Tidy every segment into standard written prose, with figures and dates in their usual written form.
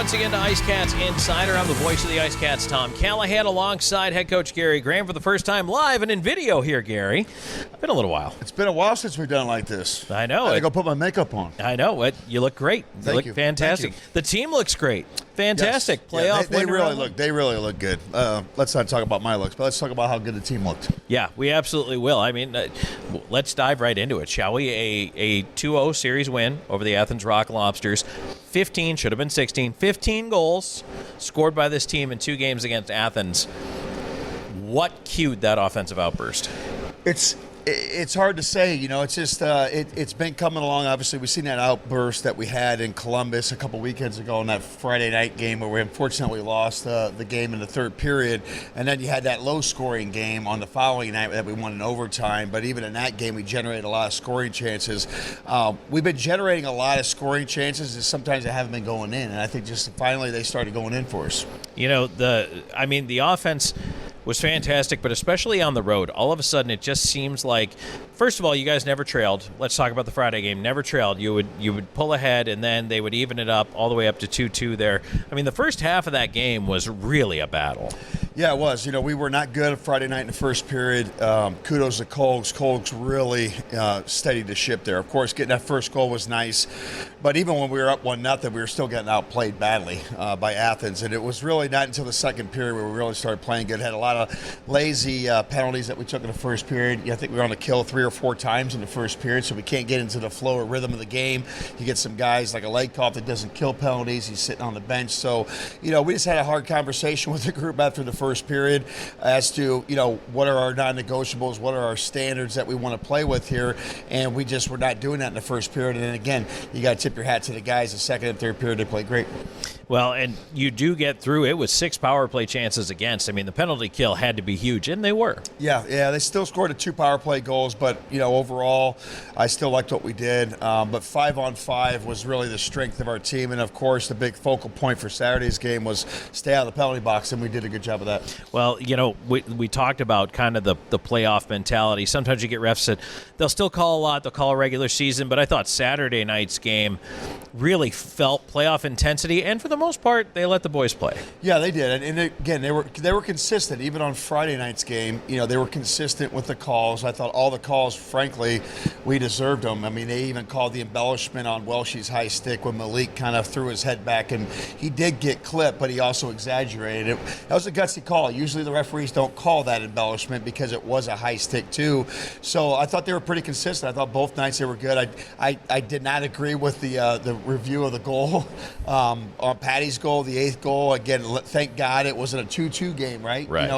once again to IceCats Insider. I'm the voice of the IceCats, Tom Callahan, alongside head coach Gary Graham for the first time live and in video here, Gary. Been a little while. It's been a while since we've done it like this. I know. I gotta go put my makeup on. I know. You look great. Thank you. Fantastic. Thank you. The team looks great. Fantastic. Yes. Playoff They winner. They really look good. Let's not talk about my looks, but let's talk about how good the team looked. Yeah, we absolutely will. I mean, let's dive right into it, shall we? A 2-0 series win over the Athens Rock Lobsters. 15, should have been 16, 15 goals scored by this team in 2 games against Athens. What cued that offensive outburst? It's hard to say, it's just it's been coming along. Obviously, we've seen that outburst that we had in Columbus a couple weekends ago in that Friday night game where we unfortunately lost the game in the third period. And then you had that low-scoring game on the following night that we won in overtime. But even in that game, we generated a lot of scoring chances. We've been generating a lot of scoring chances, and sometimes they haven't been going in. And I think just finally they started going in for us. The offense was fantastic, but especially on the road. All of a sudden, it just seems like, first of all, you guys never trailed. Let's talk about the Friday game. Never trailed. You would pull ahead, and then they would even it up all the way up to 2-2 there. I mean, the first half of that game was really a battle. Yeah, it was. We were not good Friday night in the first period. Kudos to Colgs. Colgs really steadied the ship there. Of course, getting that first goal was nice, but even when we were up 1-0, we were still getting outplayed badly by Athens, and it was really not until the second period where we really started playing good. Had a lot of lazy penalties that we took in the first period. I think we were on the kill 3 or 4 times in the first period, so we can't get into the flow or rhythm of the game. You get some guys like a Lakeoff that doesn't kill penalties. He's sitting on the bench. So, we just had a hard conversation with the group after the first period as to, what are our non-negotiables, what are our standards that we want to play with here, and we just were not doing that in the first period. And then again, you got to tip your hat to the guys. The second and third period, they played great. Well, and you do get through it with 6 power play chances against. I mean, the penalty kill had to be huge, and they were. Yeah, they still scored 2 power play goals, but, overall, I still liked what we did. But 5-on-5 was really the strength of our team, and, of course, the big focal point for Saturday's game was stay out of the penalty box, and we did a good job of that. Well, we talked about kind of the playoff mentality. Sometimes you get refs that they'll still call a lot. They'll call a regular season, but I thought Saturday night's game really felt playoff intensity, and for the most part, they let the boys play. Yeah, they did, and again, they were consistent. Even on Friday night's game, they were consistent with the calls. I thought all the calls, frankly, we deserved them. I mean, they even called the embellishment on Welsh's high stick when Malik kind of threw his head back, and he did get clipped, but he also exaggerated it. That was a gutsy call. Usually the referees don't call that embellishment because it was a high stick too. So I thought they were pretty consistent. I thought both nights they were good. I did not agree with the review of the goal on Patty's goal, the 8th goal. Again, thank God it wasn't a 2-2 game, right? Right.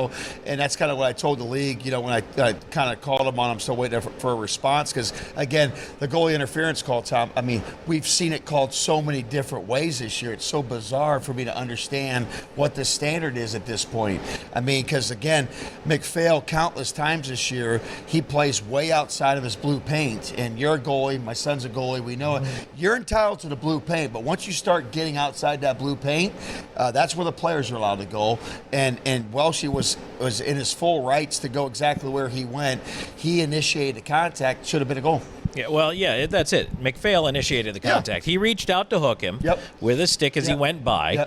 And that's kind of what I told the league, when I kind of called them on. I'm still waiting for a response because, again, the goalie interference call, Tom, I mean, we've seen it called so many different ways this year. It's so bizarre for me to understand what the standard is at this point. I mean, because, again, McPhail, countless times this year, he plays way outside of his blue paint. And you're a goalie, my son's a goalie, we know it. You're entitled to the blue paint, but once you start getting outside that blue paint, that's where the players are allowed to go. And Welsh was in his full rights to go exactly where he went. He initiated the contact. Should have been a goal. Yeah, well, yeah, that's it. McPhail initiated the contact. He reached out to hook him with his stick as he went by,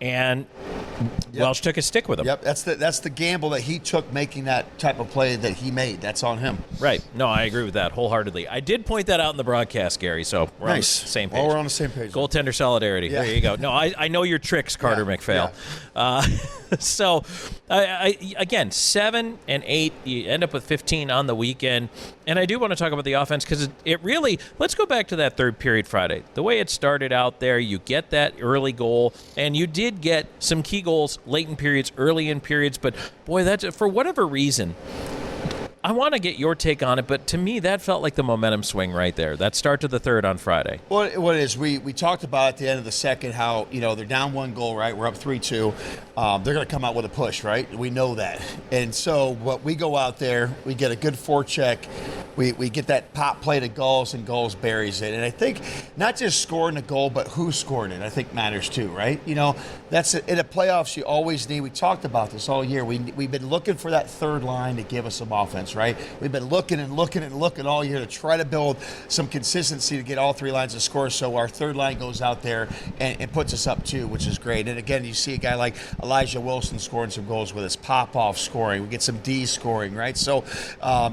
and Welsh took his stick with him. Yep, that's the gamble that he took making that type of play that he made. That's on him. Right. No, I agree with that wholeheartedly. I did point that out in the broadcast, Gary, so we're on the same page. Well, we're on the same page. Goaltender solidarity. Yeah. There you go. No, I know your tricks, Carter McPhail. Yeah. So, again, 7 and 8, you end up with 15 on the weekend. And I do want to talk about the offense because it really, let's go back to that third period Friday. The way it started out there, you get that early goal, and you did get some key goals late in periods, early in periods, but boy, that's for whatever reason. I want to get your take on it, but to me, that felt like the momentum swing right there. That start to the third on Friday. Well, what it is, we talked about at the end of the second how, they're down 1 goal, right? We're up 3-2. They're going to come out with a push, right? We know that. And so what we go out there, we get a good forecheck. We get that pop play to Gulls, and Gulls buries it. And I think not just scoring a goal, but who scored it, I think matters too, right? That's it. In the playoffs, you always need, we talked about this all year, we've been looking for that third line to give us some offense, right? We've been looking all year to try to build some consistency to get all three lines of score, so our third line goes out there and puts us up too, which is great. And again, you see a guy like Elijah Wilson scoring some goals with us, Popoff scoring, we get some D scoring, right? So,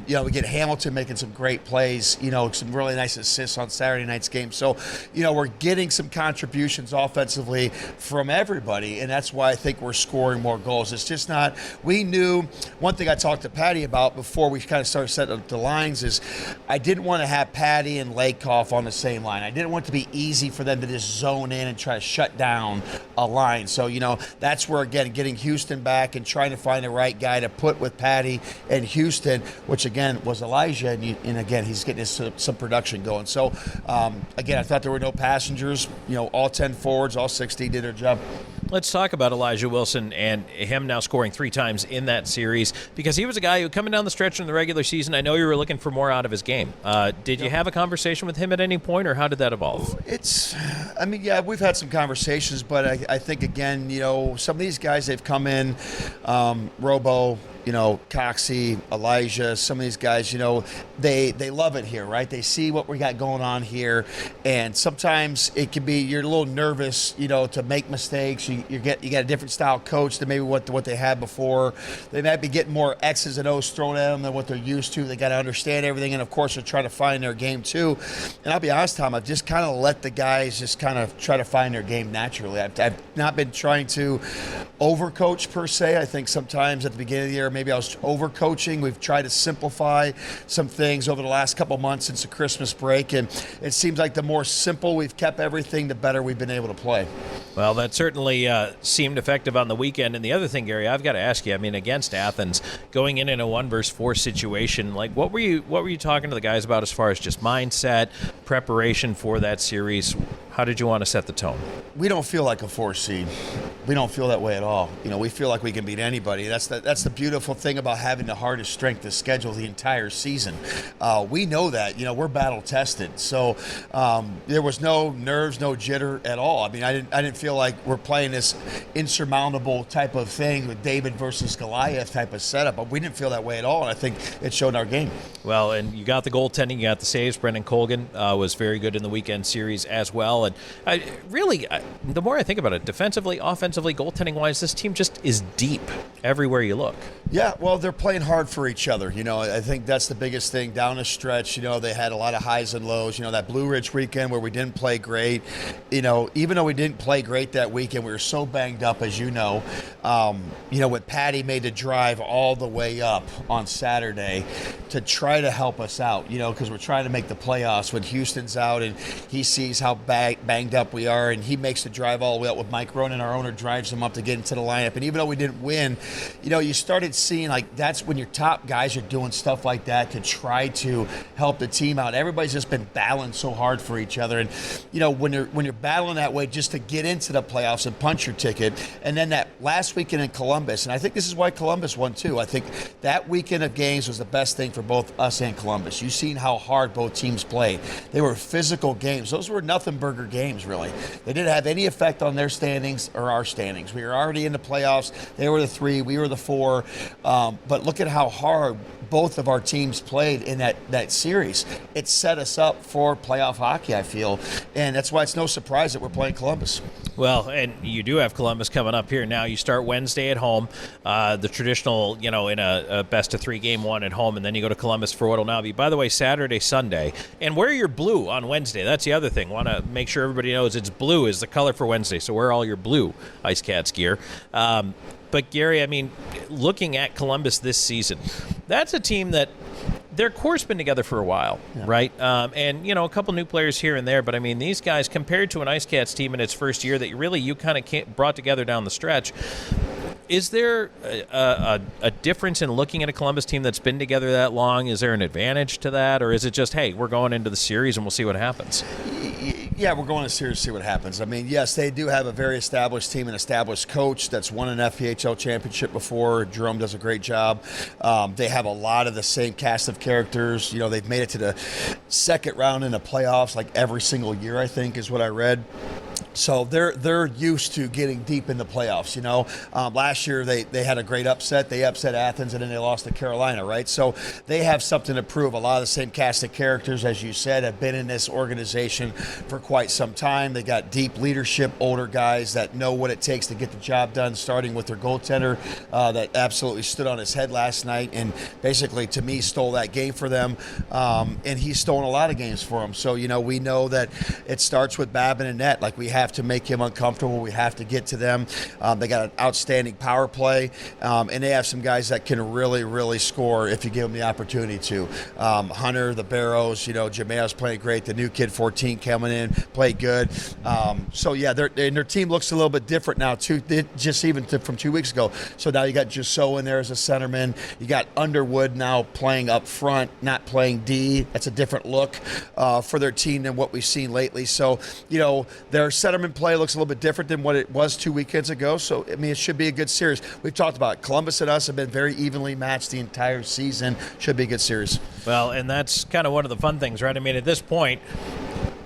we get Hamilton making some great plays, some really nice assists on Saturday night's game. So, we're getting some contributions offensively from everybody, and that's why I think we're scoring more goals. It's just not, we knew, one thing I talked to Patty about before we kind of started setting up the lines is I didn't want to have Patty and Lakoff on the same line. I didn't want it to be easy for them to just zone in and try to shut down a line. So, that's where, again, getting Houston back and trying to find the right guy to put with Patty and Houston, which, again, was Elijah, and again, he's getting some production going. So, again, I thought there were no passengers. All 10 forwards, all 60 did their job. Let's talk about Elijah Wilson and him now scoring 3 times in that series, because he was a guy who, coming down the stretch in the regular season, I know you were looking for more out of his game. Did you have a conversation with him at any point, or how did that evolve? We've had some conversations, but I think, again, some of these guys, they've come in, Robo, Coxie, Elijah, some of these guys, they love it here, right? They see what we got going on here, and sometimes it can be, you're a little nervous, to make mistakes. You got a different style coach than maybe what they had before. They might be getting more X's and O's thrown at them than what they're used to. They got to understand everything, and of course, they're trying to find their game too. And I'll be honest, Tom, I've just kind of let the guys just kind of try to find their game naturally. I've not been trying to overcoach per se. I think sometimes at the beginning of the year, maybe I was overcoaching. We've tried to simplify some things over the last couple months since the Christmas break, and it seems like the more simple we've kept everything, the better we've been able to play. Well, that certainly seemed effective on the weekend. And the other thing, Gary, I've got to ask you, against Athens, going in a 1-versus-4 situation, like what were you talking to the guys about as far as just mindset, preparation for that series? How did you want to set the tone? We don't feel like a 4 seed. We don't feel that way at all. We feel like we can beat anybody. That's the beautiful thing about having the hardest strength to schedule the entire season. We know that. We're battle tested. So there was no nerves, no jitter at all. I didn't feel like we're playing this insurmountable type of thing with David versus Goliath type of setup. But we didn't feel that way at all, and I think it showed in our game. Well, and you got the goaltending, you got the saves. Brendan Colgan was very good in the weekend series as well. And the more I think about it, defensively, offensively, goaltending-wise, this team just is deep everywhere you look. Yeah, well, they're playing hard for each other. I think that's the biggest thing. Down the stretch, they had a lot of highs and lows. That Blue Ridge weekend where we didn't play great. Even though we didn't play great that weekend, we were so banged up, as you know. When Patty made the drive all the way up on Saturday to try to help us out, because we're trying to make the playoffs when Houston's out, and he sees how banged up we are, and he makes the drive all the way up with Mike Ronan, our owner, drives him up to get into the lineup. And even though we didn't win, you started seeing, like, that's when your top guys are doing stuff like that to try to help the team out. Everybody's just been battling so hard for each other, and when you're battling that way just to get into the playoffs and punch your ticket. And then that last weekend in Columbus, and I think this is why Columbus won too. I think that weekend of games was the best thing for both us and Columbus. You've seen how hard both teams played. They were physical games. Those were nothing burger games, really. They didn't have any effect on their standings or our standings. We were already in the playoffs. They were the 3, we were the 4. But look at how hard both of our teams played in that series. It set us up for playoff hockey, I feel, and that's why it's no surprise that we're playing Columbus. Well, and you do have Columbus coming up here now. You start Wednesday at home, the traditional, in a best-of-3 game 1 at home, and then you go to Columbus for what will now be, by the way, Saturday, Sunday. And wear your blue on Wednesday. That's the other thing. Want to make sure everybody knows it's blue is the color for Wednesday, so wear all your blue IceCats gear. But, Gary, looking at Columbus this season, that's a team that their core's been together for a while, yeah. Right? And, a couple new players here and there. But, these guys, compared to an IceCats team in its first year that you kind of brought together down the stretch, is there a difference in looking at a Columbus team that's been together that long? Is there an advantage to that? Or is it just, hey, we're going into the series and we'll see what happens? Yeah, we're going to series to see what happens. Yes, they do have a very established team, an established coach that's won an FPHL championship before. Jerome does a great job. They have a lot of the same cast of characters. They've made it to the second round in the playoffs like every single year, I think, is what I read. So they're used to getting deep in the playoffs. Last year they had a great upset. They upset Athens, and then they lost to Carolina, right? So they have something to prove. A lot of the same cast of characters, as you said, have been in this organization for quite some time. They got deep leadership, older guys that know what it takes to get the job done, starting with their goaltender that absolutely stood on his head last night and basically, to me, stole that game for them. And he's stolen a lot of games for them. So, we know that it starts with Babin and net. Like, we have to make him uncomfortable. We have to get to them. They got an outstanding power play, and they have some guys that can really, really score if you give them the opportunity to. Hunter, the Barrows, Jameo's playing great. The new kid, 14, coming in, played good. Their team looks a little bit different now, too, from 2 weeks ago. So now you got Jusso in there as a centerman. You got Underwood now playing up front, not playing D. That's a different look for their team than what we've seen lately. So, their centerman play looks a little bit different than what it was 2 weekends ago. So, it should be a good series. We've talked about it. Columbus and us have been very evenly matched the entire season. Should be a good series. Well, and that's kind of one of the fun things, right? At this point,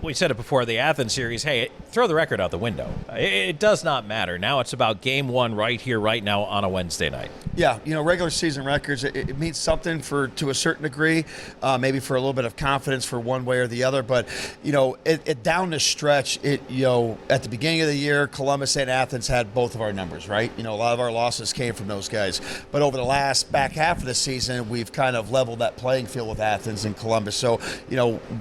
we said it before the Athens series, hey, throw the record out the window. It does not matter. Now it's about game one right here, right now on a Wednesday night. Yeah, regular season records, it means something to a certain degree, maybe for a little bit of confidence for one way or the other. But, down the stretch, at the beginning of the year, Columbus and Athens had both of our numbers, right? A lot of our losses came from those guys. But over the last back half of the season, we've kind of leveled that playing field with Athens and Columbus. So,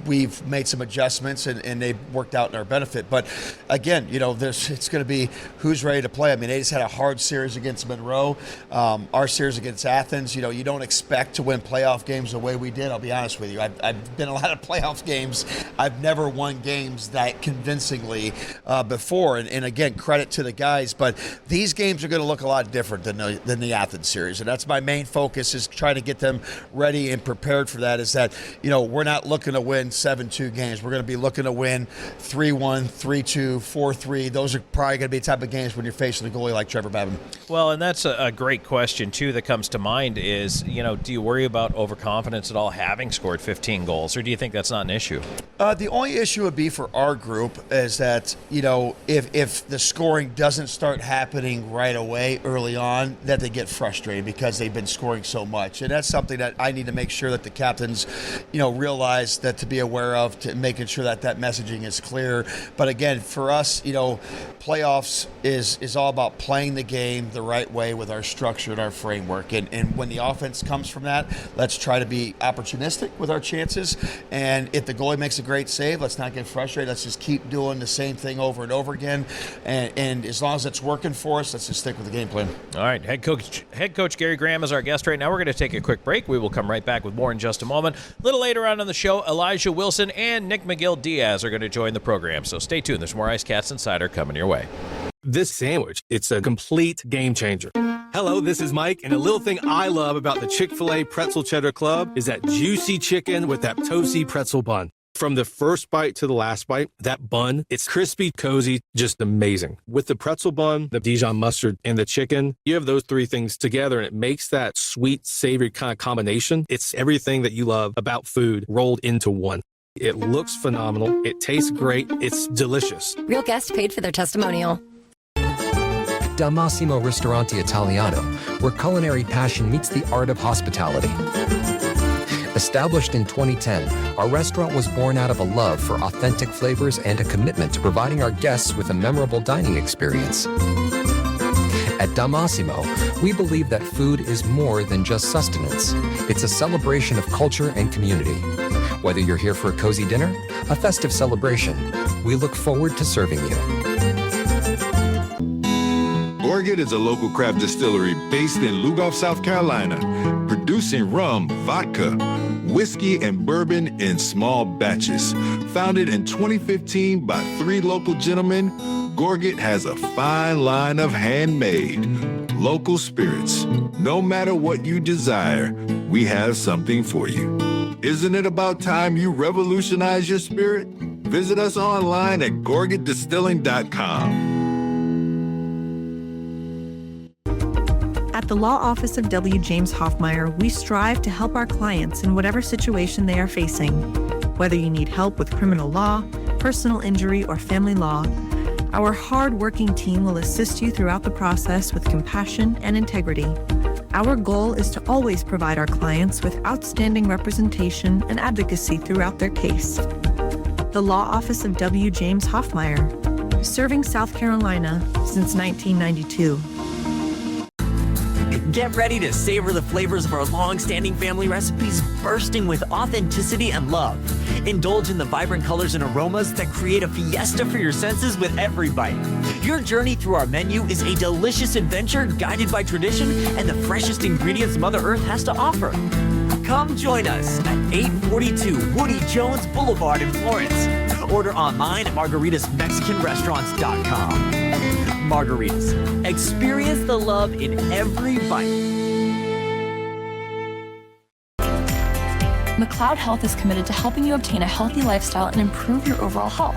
we've made some adjustments and they've worked out in our benefit. But again, it's going to be who's ready to play. They just had a hard series against Monroe. Our series against Athens, you don't expect to win playoff games the way we did. I'll be honest with you. I've been in a lot of playoff games. I've never won games that convincingly before. And again, credit to the guys. But these games are going to look a lot different than the Athens series. And that's my main focus, is trying to get them ready and prepared for that. Is that, we're not looking to win 7-2 games. We're going to be looking to win 3-1, 3-2, 4-3. Those are probably going to be the type of games when you're facing a goalie like Trevor Babin. Well, and that's a great question, too, that comes to mind is, do you worry about overconfidence at all, having scored 15 goals, or do you think that's not an issue? The only issue would be for our group is that, if the scoring doesn't start happening right away early on, that they get frustrated because they've been scoring so much. And that's something that I need to make sure that the captains, realize that, to be aware of, to making sure that messaging is clear. But again, for us, playoffs is all about playing the game the right way with our structure and our framework. And when the offense comes from that, let's try to be opportunistic with our chances. And if the goalie makes a great save, let's not get frustrated. Let's just keep doing the same thing over and over again. And as long as it's working for us, let's just stick with the game plan. All right, head coach Gary Graham is our guest right now. We're going to take a quick break. We will come right back with more in just a moment. A little later on in the show, Elijah Wilson and Nick Magill-Diaz are going to join the program. So stay tuned. There's more IceCats Insider coming your way. This sandwich, it's a complete game changer. Hello, this is Mike, and a little thing I love about the Chick-fil-A Pretzel Cheddar Club is that juicy chicken with that toasty pretzel bun. From the first bite to the last bite, that bun, it's crispy, cozy, just amazing. With the pretzel bun, the Dijon mustard, and the chicken, you have those three things together, and it makes that sweet, savory kind of combination. It's everything that you love about food rolled into one. It looks phenomenal. It tastes great. It's delicious. Real guest paid for their testimonial. Da Massimo Ristorante Italiano, where culinary passion meets the art of hospitality. Established in 2010, our restaurant was born out of a love for authentic flavors and a commitment to providing our guests with a memorable dining experience. At Da Massimo, we believe that food is more than just sustenance. It's a celebration of culture and community. Whether you're here for a cozy dinner, a festive celebration, we look forward to serving you. Gorget is a local craft distillery based in Lugoff, South Carolina, producing rum, vodka, whiskey, and bourbon in small batches. Founded in 2015 by 3 local gentlemen, Gorget has a fine line of handmade, local spirits. No matter what you desire, we have something for you. Isn't it about time you revolutionize your spirit? Visit us online at gorgetdistilling.com. At the Law Office of W. James Hoffmeyer, we strive to help our clients in whatever situation they are facing. Whether you need help with criminal law, personal injury, or family law, Our hard-working team will assist you throughout the process with compassion and integrity. Our goal is to always provide our clients with outstanding representation and advocacy throughout their case. The Law Office of W. James Hoffmeyer, serving South Carolina since 1992. Get ready to savor the flavors of our long-standing family recipes bursting with authenticity and love. Indulge in the vibrant colors and aromas that create a fiesta for your senses with every bite. Your journey through our menu is a delicious adventure guided by tradition and the freshest ingredients Mother Earth has to offer. Come join us at 842 Woody Jones Boulevard in Florence. Order online at margaritasmexicanrestaurants.com. Margaritas. Experience the love in every bite. McLeod Health is committed to helping you obtain a healthy lifestyle and improve your overall health.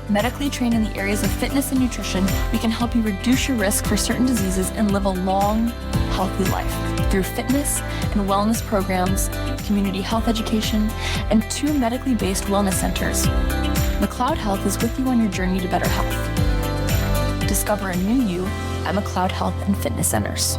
Medically trained in the areas of fitness and nutrition, we can help you reduce your risk for certain diseases and live a long, healthy life through fitness and wellness programs, community health education, and 2 medically based wellness centers. McLeod Health is with you on your journey to better health. Discover a new you at McLeod Health and Fitness Centers.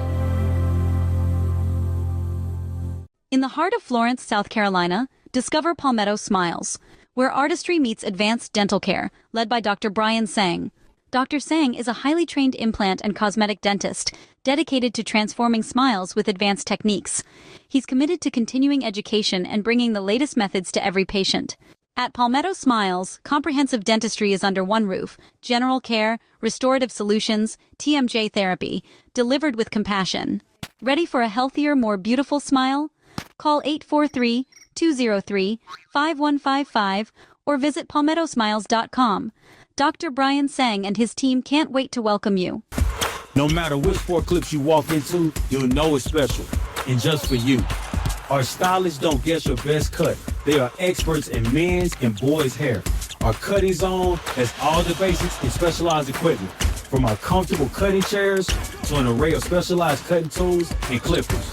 In the heart of Florence, South Carolina, discover Palmetto Smiles, where artistry meets advanced dental care, led by Dr. Brian Sang. Dr. Sang is a highly trained implant and cosmetic dentist dedicated to transforming smiles with advanced techniques. He's committed to continuing education and bringing the latest methods to every patient. At Palmetto Smiles, comprehensive dentistry is under one roof: general care, restorative solutions, TMJ therapy, delivered with compassion. Ready for a healthier, more beautiful smile? Call 843-203-5155 or visit palmettosmiles.com. Dr. Brian Sang and his team can't wait to welcome you. No matter which forklifts you walk into, you'll know it's special. And just for you. Our stylists don't guess your best cut. They are experts in men's and boys' hair. Our cutting zone has all the basics in specialized equipment, from our comfortable cutting chairs to an array of specialized cutting tools and clippers.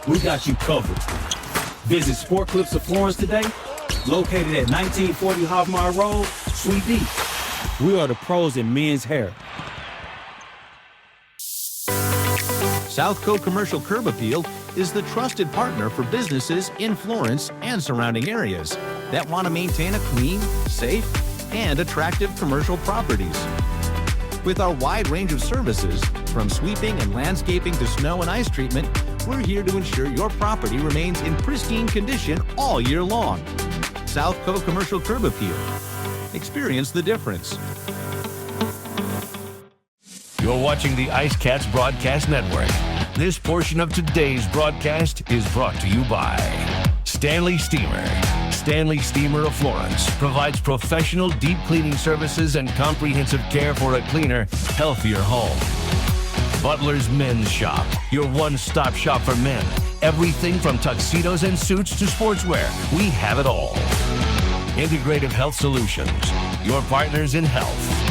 We got you covered. Visit Sport Clips of Florence today, located at 1940 Hoffmeyer Road, Suite D. We are the pros in men's hair. Southco Commercial Curb Appeal is the trusted partner for businesses in Florence and surrounding areas that want to maintain a clean, safe, and attractive commercial properties. With our wide range of services, from sweeping and landscaping to snow and ice treatment, we're here to ensure your property remains in pristine condition all year long. Southco Commercial Curb Appeal. Experience the difference. You're watching the IceCats Broadcast Network. This portion of today's broadcast is brought to you by Stanley Steamer. Stanley Steamer of Florence provides professional deep cleaning services and comprehensive care for a cleaner, healthier home. Butler's Men's Shop, your one-stop shop for men. Everything from tuxedos and suits to sportswear. We have it all. Integrative Health Solutions, your partners in health.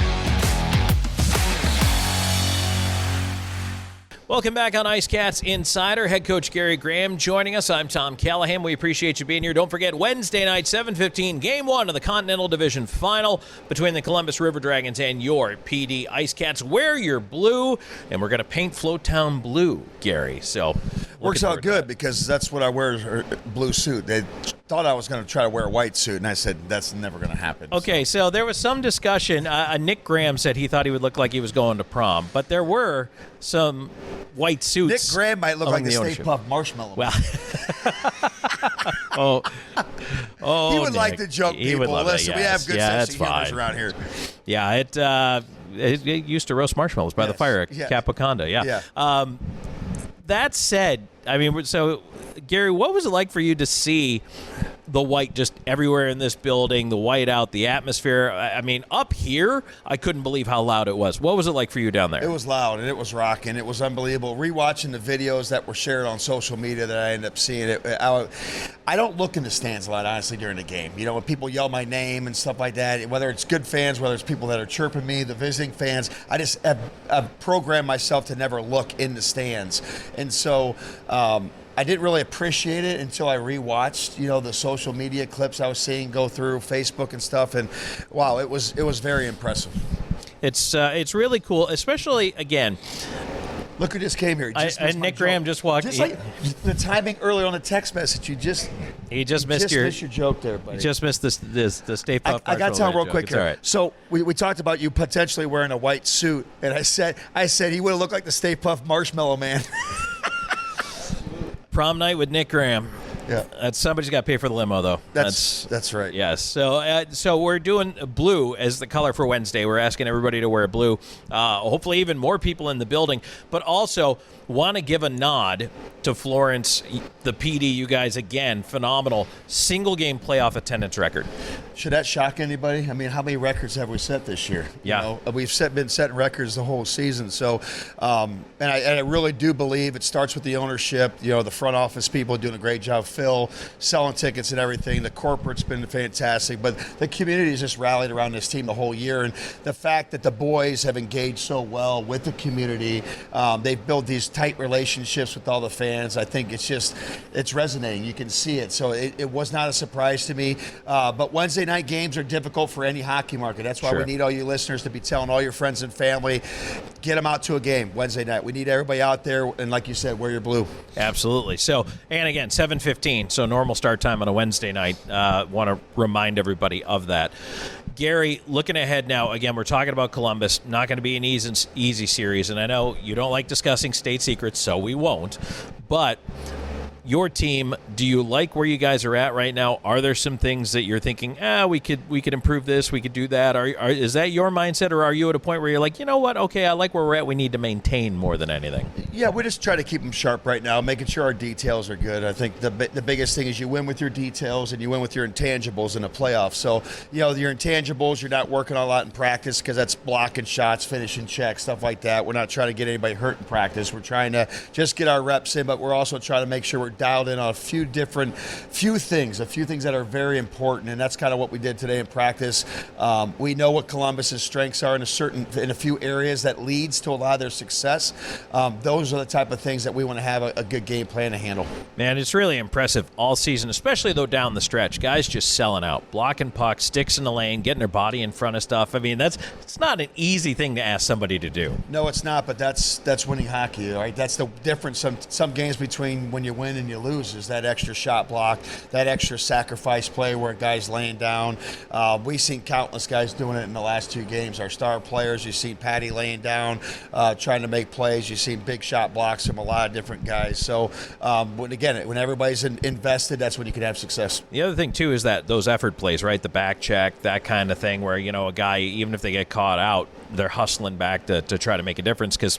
Welcome back on IceCats Insider. Head coach Gary Graham joining us. I'm Tom Callahan. We appreciate you being here. Don't forget, Wednesday night, 7:15, Game 1 of the Continental Division Final between the Columbus River Dragons and your PD IceCats. Wear your blue, and we're going to paint Floattown blue, Gary. So works out good because that's what I wear, a blue suit. They thought I was going to try to wear a white suit, and I said that's never going to happen. Okay, so there was some discussion. Nick Graham said he thought he would look like he was going to prom, but there were some white suits. Nick Graham might look like a Stay Puft Marshmallow. Well, he would Nick. like to joke He people. would love Listen, it, we have good sense of humor around here. Yeah, it used to roast marshmallows by the fire at Capoconda. Yeah. That said, I mean, so Gary, what was it like for you to see the white just everywhere in this building, the white out, the atmosphere? I mean, up here, I couldn't believe how loud it was. What was it like for you down there? It was loud, and it was rocking. It was unbelievable. Rewatching the videos that were shared on social media that I ended up seeing, I don't look in the stands a lot, honestly, during the game. You know, when people yell my name and stuff like that, whether it's good fans, whether it's people that are chirping me, the visiting fans, I just have programmed myself to never look in the stands. And so I didn't really appreciate it until I rewatched, the social media clips I was seeing go through Facebook and stuff. And wow, it was very impressive. It's really cool, especially, again, look who just came here. And Nick Graham just walked. Just like the timing earlier on the text message, he just missed your joke there, buddy. You just missed the Stay Puft. I got to tell him real joke. quick It's here. all right. So we talked about you potentially wearing a white suit, and I said he would have looked like the Stay Puft Marshmallow Man. Prom night with Nick Graham. Yeah, somebody's got to pay for the limo, though. That's right. Yes. So we're doing blue as the color for Wednesday. We're asking everybody to wear blue. Hopefully, even more people in the building, but also want to give a nod to Florence, the PD. You guys again, phenomenal single game playoff attendance record. Should that shock anybody? I mean, how many records have we set this year? Yeah, we've been setting records the whole season. So, and I really do believe it starts with the ownership. The front office people are doing a great job. Phil selling tickets and everything. The corporate's been fantastic, but the community has just rallied around this team the whole year. And the fact that the boys have engaged so well with the community, they've built these tight relationships with all the fans. I think it's resonating. You can see it. So it was not a surprise to me. But Wednesday night games are difficult for any hockey market. That's why we need all you listeners to be telling all your friends and family, get them out to a game Wednesday night. We need everybody out there, and like you said, wear your blue. Absolutely. So, and again, 7:15. So normal start time on a Wednesday night. Want to remind everybody of that. Gary, looking ahead now, again, we're talking about Columbus. Not going to be an easy series, and I know you don't like discussing state secrets, so we won't. But your team, do you like where you guys are at right now? Are there some things that you're thinking, we could improve this, we could do that? Is that your mindset, or are you at a point where you're like, you know what, okay, I like where we're at, we need to maintain more than anything? Yeah, we just try to keep them sharp right now, making sure our details are good. I think the biggest thing is you win with your details and you win with your intangibles in the playoffs. So, your intangibles, you're not working a lot in practice because that's blocking shots, finishing checks, stuff like that. We're not trying to get anybody hurt in practice. We're trying to just get our reps in, but we're also trying to make sure we're dialed in on a few things that are very important, and that's kind of what we did today in practice. We know what Columbus's strengths are in a few areas that leads to a lot of their success. Those are the type of things that we want to have a good game plan to handle. Man, it's really impressive all season, especially though down the stretch. Guys just selling out, blocking pucks, sticks in the lane, getting their body in front of stuff. I mean, it's not an easy thing to ask somebody to do. No, it's not, but that's winning hockey, right? That's the difference. Some games between when you win and you lose is that extra shot block, that extra sacrifice play where a guy's laying down. We've seen countless guys doing it in the last two games. Our star players, you've seen Patty laying down, trying to make plays. You've seen big shot blocks from a lot of different guys. So, when everybody's invested, that's when you can have success. The other thing, too, is that those effort plays, right? The back check, that kind of thing where, a guy, even if they get caught out, they're hustling back to try to make a difference because,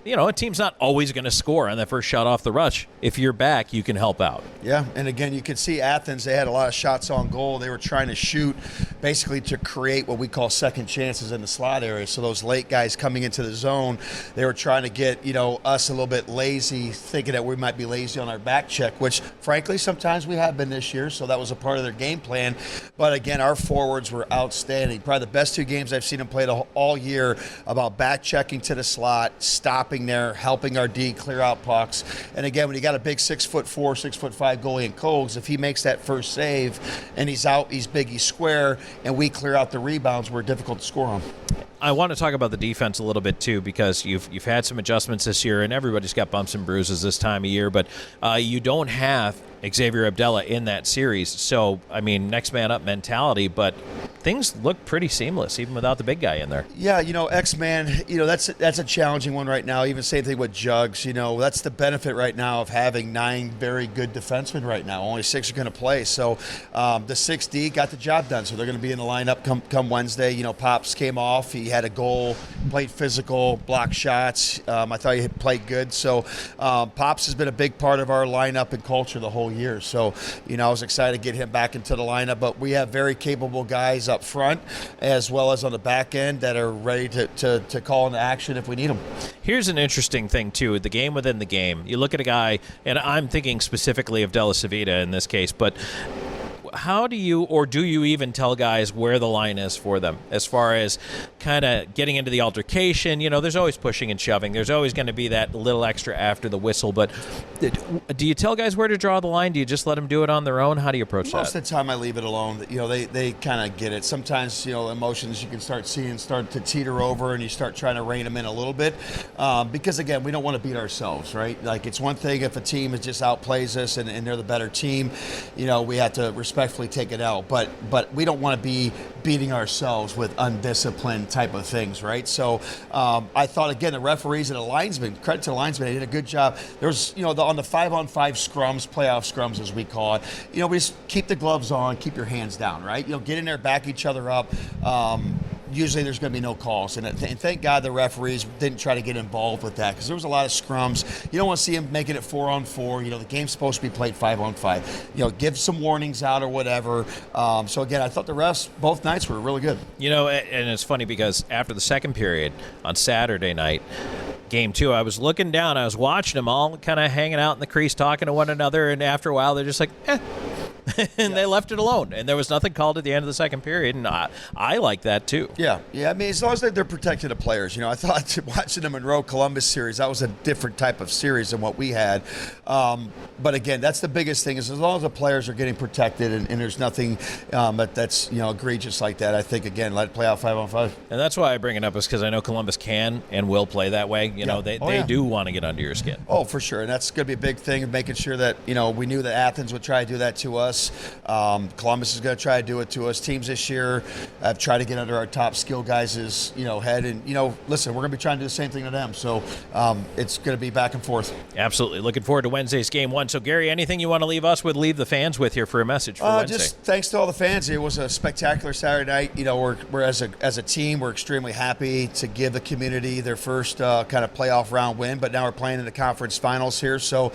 a team's not always going to score on that first shot off the rush. If you're back, you can help out. Yeah, and again, you can see Athens, they had a lot of shots on goal. They were trying to shoot basically to create what we call second chances in the slot area. So those late guys coming into the zone, they were trying to get, us a little bit lazy, thinking that we might be lazy on our back check, which frankly, sometimes we have been this year. So that was a part of their game plan. But again, our forwards were outstanding. Probably the best two games I've seen them play all year about back checking to the slot, stopping there, helping our D clear out pucks. And again, when you got a big 6'4", 6'5" goalie in Coles, if he makes that first save and he's out, he's big, he's square, and we clear out the rebounds, we're difficult to score on. I want to talk about the defense a little bit too, because you've had some adjustments this year, and everybody's got bumps and bruises this time of year. But you don't have Xavier Abdella in that series, so I mean, next man up mentality. But things look pretty seamless, even without the big guy in there. Yeah, X-Man, that's a challenging one right now. Even same thing with Jugs. That's the benefit right now of having 9 very good defensemen right now. Only 6 are going to play, so the 6D got the job done. So they're going to be in the lineup come Wednesday. Pops came off. He had a goal, played physical, blocked shots. I thought he had played good. So Pops has been a big part of our lineup and culture the whole year. So, I was excited to get him back into the lineup. But we have very capable guys up front as well as on the back end that are ready to call into action if we need them. Here's an interesting thing, too, the game within the game. You look at a guy, and I'm thinking specifically of Della Savita in this case, but how do you, or do you even tell guys where the line is for them as far as kind of getting into the altercation? There's always pushing and shoving. There's always going to be that little extra after the whistle. But do you tell guys where to draw the line? Do you just let them do it on their own? How do you approach that? Most of the time I leave it alone. They kind of get it. Sometimes, emotions you can start to teeter over, and you start trying to rein them in a little bit. Because, again, we don't want to beat ourselves, right? Like, it's one thing if a team just outplays us and they're the better team, we have to respectfully take it out. But we don't want to be beating ourselves with undisciplined type of things, right? So I thought, again, the referees and the linesmen, credit to the linesmen, they did a good job. There was, on the 5-on-5 scrums, playoff scrums as we call it, we just keep the gloves on, keep your hands down, right? Get in there, back each other up. Usually there's going to be no calls. And thank God the referees didn't try to get involved with that, because there was a lot of scrums. You don't want to see them making it 4-on-4. The game's supposed to be played 5-on-5. Give some warnings out or whatever. So, again, I thought the refs both nights were really good. And it's funny because after the second period on Saturday night, Game 2, I was looking down. I was watching them all kind of hanging out in the crease, talking to one another. And after a while, they're just like, and they left it alone. And there was nothing called at the end of the second period. And I like that, too. Yeah. I mean, as long as they're protecting the players. I thought watching the Monroe-Columbus series, that was a different type of series than what we had. But, again, that's the biggest thing, is as long as the players are getting protected and there's nothing that's, egregious like that, I think, again, let it play out 5-on-5. And that's why I bring it up, is because I know Columbus can and will play that way. They do want to get under your skin. Oh, for sure. And that's going to be a big thing, of making sure that, we knew that Athens would try to do that to us. Columbus is going to try to do it to us. Teams this year have tried to get under our top skill guys' head. And, listen, we're going to be trying to do the same thing to them. So it's going to be back and forth. Absolutely. Looking forward to Wednesday's Game 1. So, Gary, anything you want to leave us with, leave the fans with here for a message for Wednesday? Just thanks to all the fans. It was a spectacular Saturday night. We're as a team, we're extremely happy to give the community their first kind of playoff round win. But now we're playing in the conference finals here. So,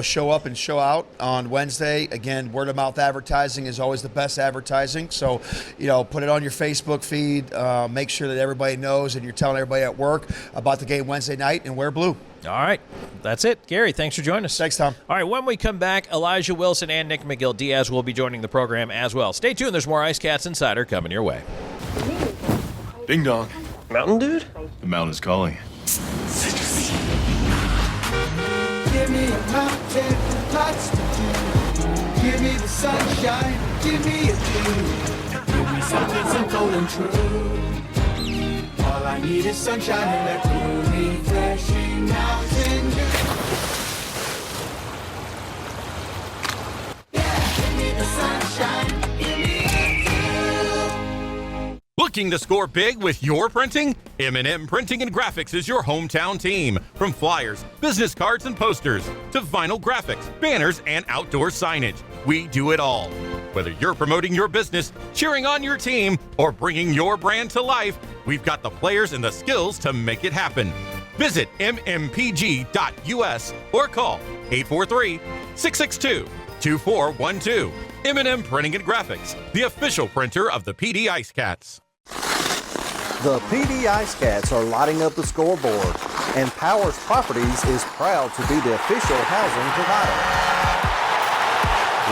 show up and show out on Wednesday. Again, word of mouth advertising is always the best advertising. So, put it on your Facebook feed. Make sure that everybody knows, and you're telling everybody at work about the game Wednesday night, and wear blue. All right. That's it. Gary, thanks for joining us. Thanks, Tom. All right, when we come back, Elijah Wilson and Nick Magill-Diaz will be joining the program as well. Stay tuned. There's more IceCats Insider coming your way. Ding dong. Mountain dude? The mountain is calling. Give me a mountain, lots to do. Give me the sunshine, give me a dew. Give me something simple and true. All I need is sunshine and that cool, refreshing mountain dew. Yeah, give me the sunshine, give me a dew. Looking to score big with your printing? M&M Printing and Graphics is your hometown team. From flyers, business cards and posters, to vinyl graphics, banners, and outdoor signage, we do it all. Whether you're promoting your business, cheering on your team, or bringing your brand to life, we've got the players and the skills to make it happen. Visit mmpg.us or call 843-662-2412. M&M Printing and Graphics, the official printer of the PD IceCats. The PD IceCats are lighting up the scoreboard, and Powers Properties is proud to be the official housing provider.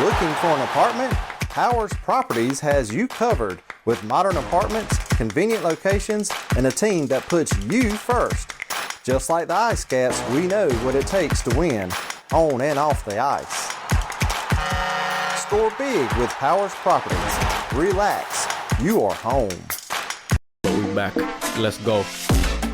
Looking for an apartment? Powers Properties has you covered with modern apartments, convenient locations, and a team that puts you first. Just like the IceCats, we know what it takes to win, on and off the ice. Score big with Powers Properties. Relax, you are home. We back, let's go.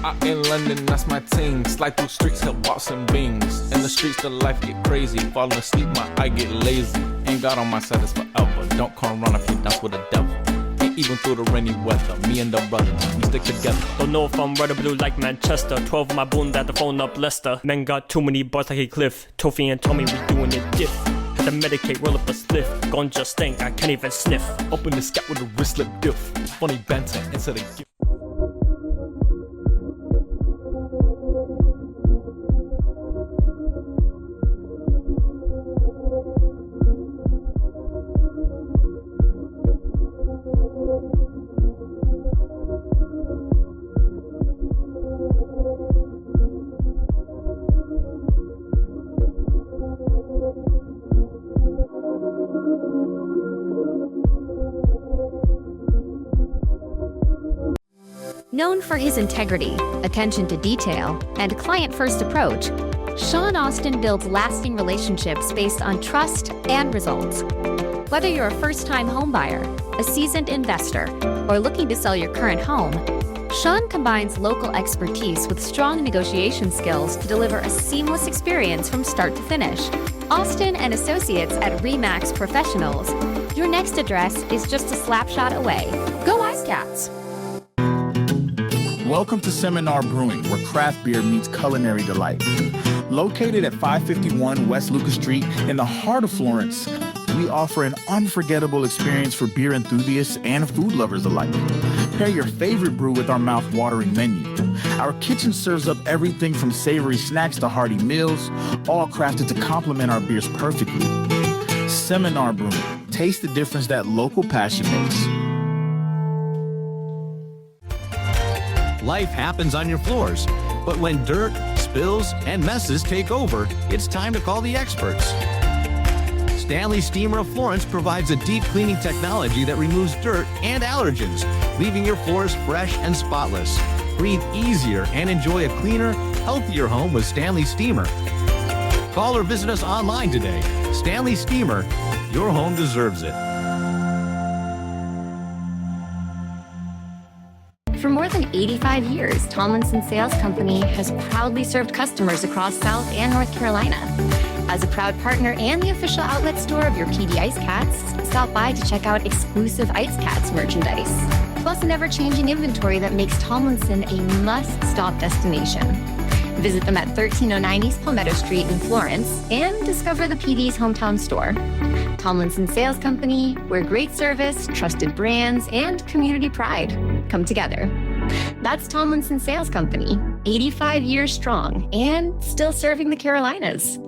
Out in London, that's my team. Slide through streets, hit walks and beams. In the streets, the life get crazy. Falling asleep, my eye get lazy. Ain't God on my side, it's forever. Don't come run if you dance with the devil. Ain't even through the rainy weather. Me and the brother, we stick together. Don't know if I'm red or blue like Manchester. 12 of my boon that the phone up Leicester. Men got too many bars like a cliff. Tofi and Tommy, we doing it diff. Had to medicate, roll up a spliff. Ganja stink, I can't even sniff. Open the scat with a wristlet diff. Funny banter into the gift. Known for his integrity, attention to detail, and client-first approach, Sean Austin builds lasting relationships based on trust and results. Whether you're a first-time homebuyer, a seasoned investor, or looking to sell your current home, Sean combines local expertise with strong negotiation skills to deliver a seamless experience from start to finish. Austin and Associates at RE/MAX Professionals. Your next address is just a slapshot away. Go IceCats! Welcome to Seminar Brewing, where craft beer meets culinary delight. Located at 551 West Lucas Street in the heart of Florence, we offer an unforgettable experience for beer enthusiasts and food lovers alike. Pair your favorite brew with our mouth-watering menu. Our kitchen serves up everything from savory snacks to hearty meals, all crafted to complement our beers perfectly. Seminar Brewing. Taste the difference that local passion makes. Life happens on your floors, but when dirt, spills, and messes take over, it's time to call the experts. Stanley Steamer of Florence provides a deep cleaning technology that removes dirt and allergens, leaving your floors fresh and spotless. Breathe easier and enjoy a cleaner, healthier home with Stanley Steamer. Call or visit us online today. Stanley Steamer, your home deserves it. For more than 85 years, Tomlinson Sales Company has proudly served customers across South and North Carolina. As a proud partner and the official outlet store of your PD IceCats, stop by to check out exclusive IceCats merchandise, plus an ever-changing inventory that makes Tomlinson a must-stop destination. Visit them at 1309 East Palmetto Street in Florence and discover the PD's hometown store. Tomlinson Sales Company, where great service, trusted brands, and community pride come together. That's Tomlinson Sales Company, 85 years strong and still serving the Carolinas.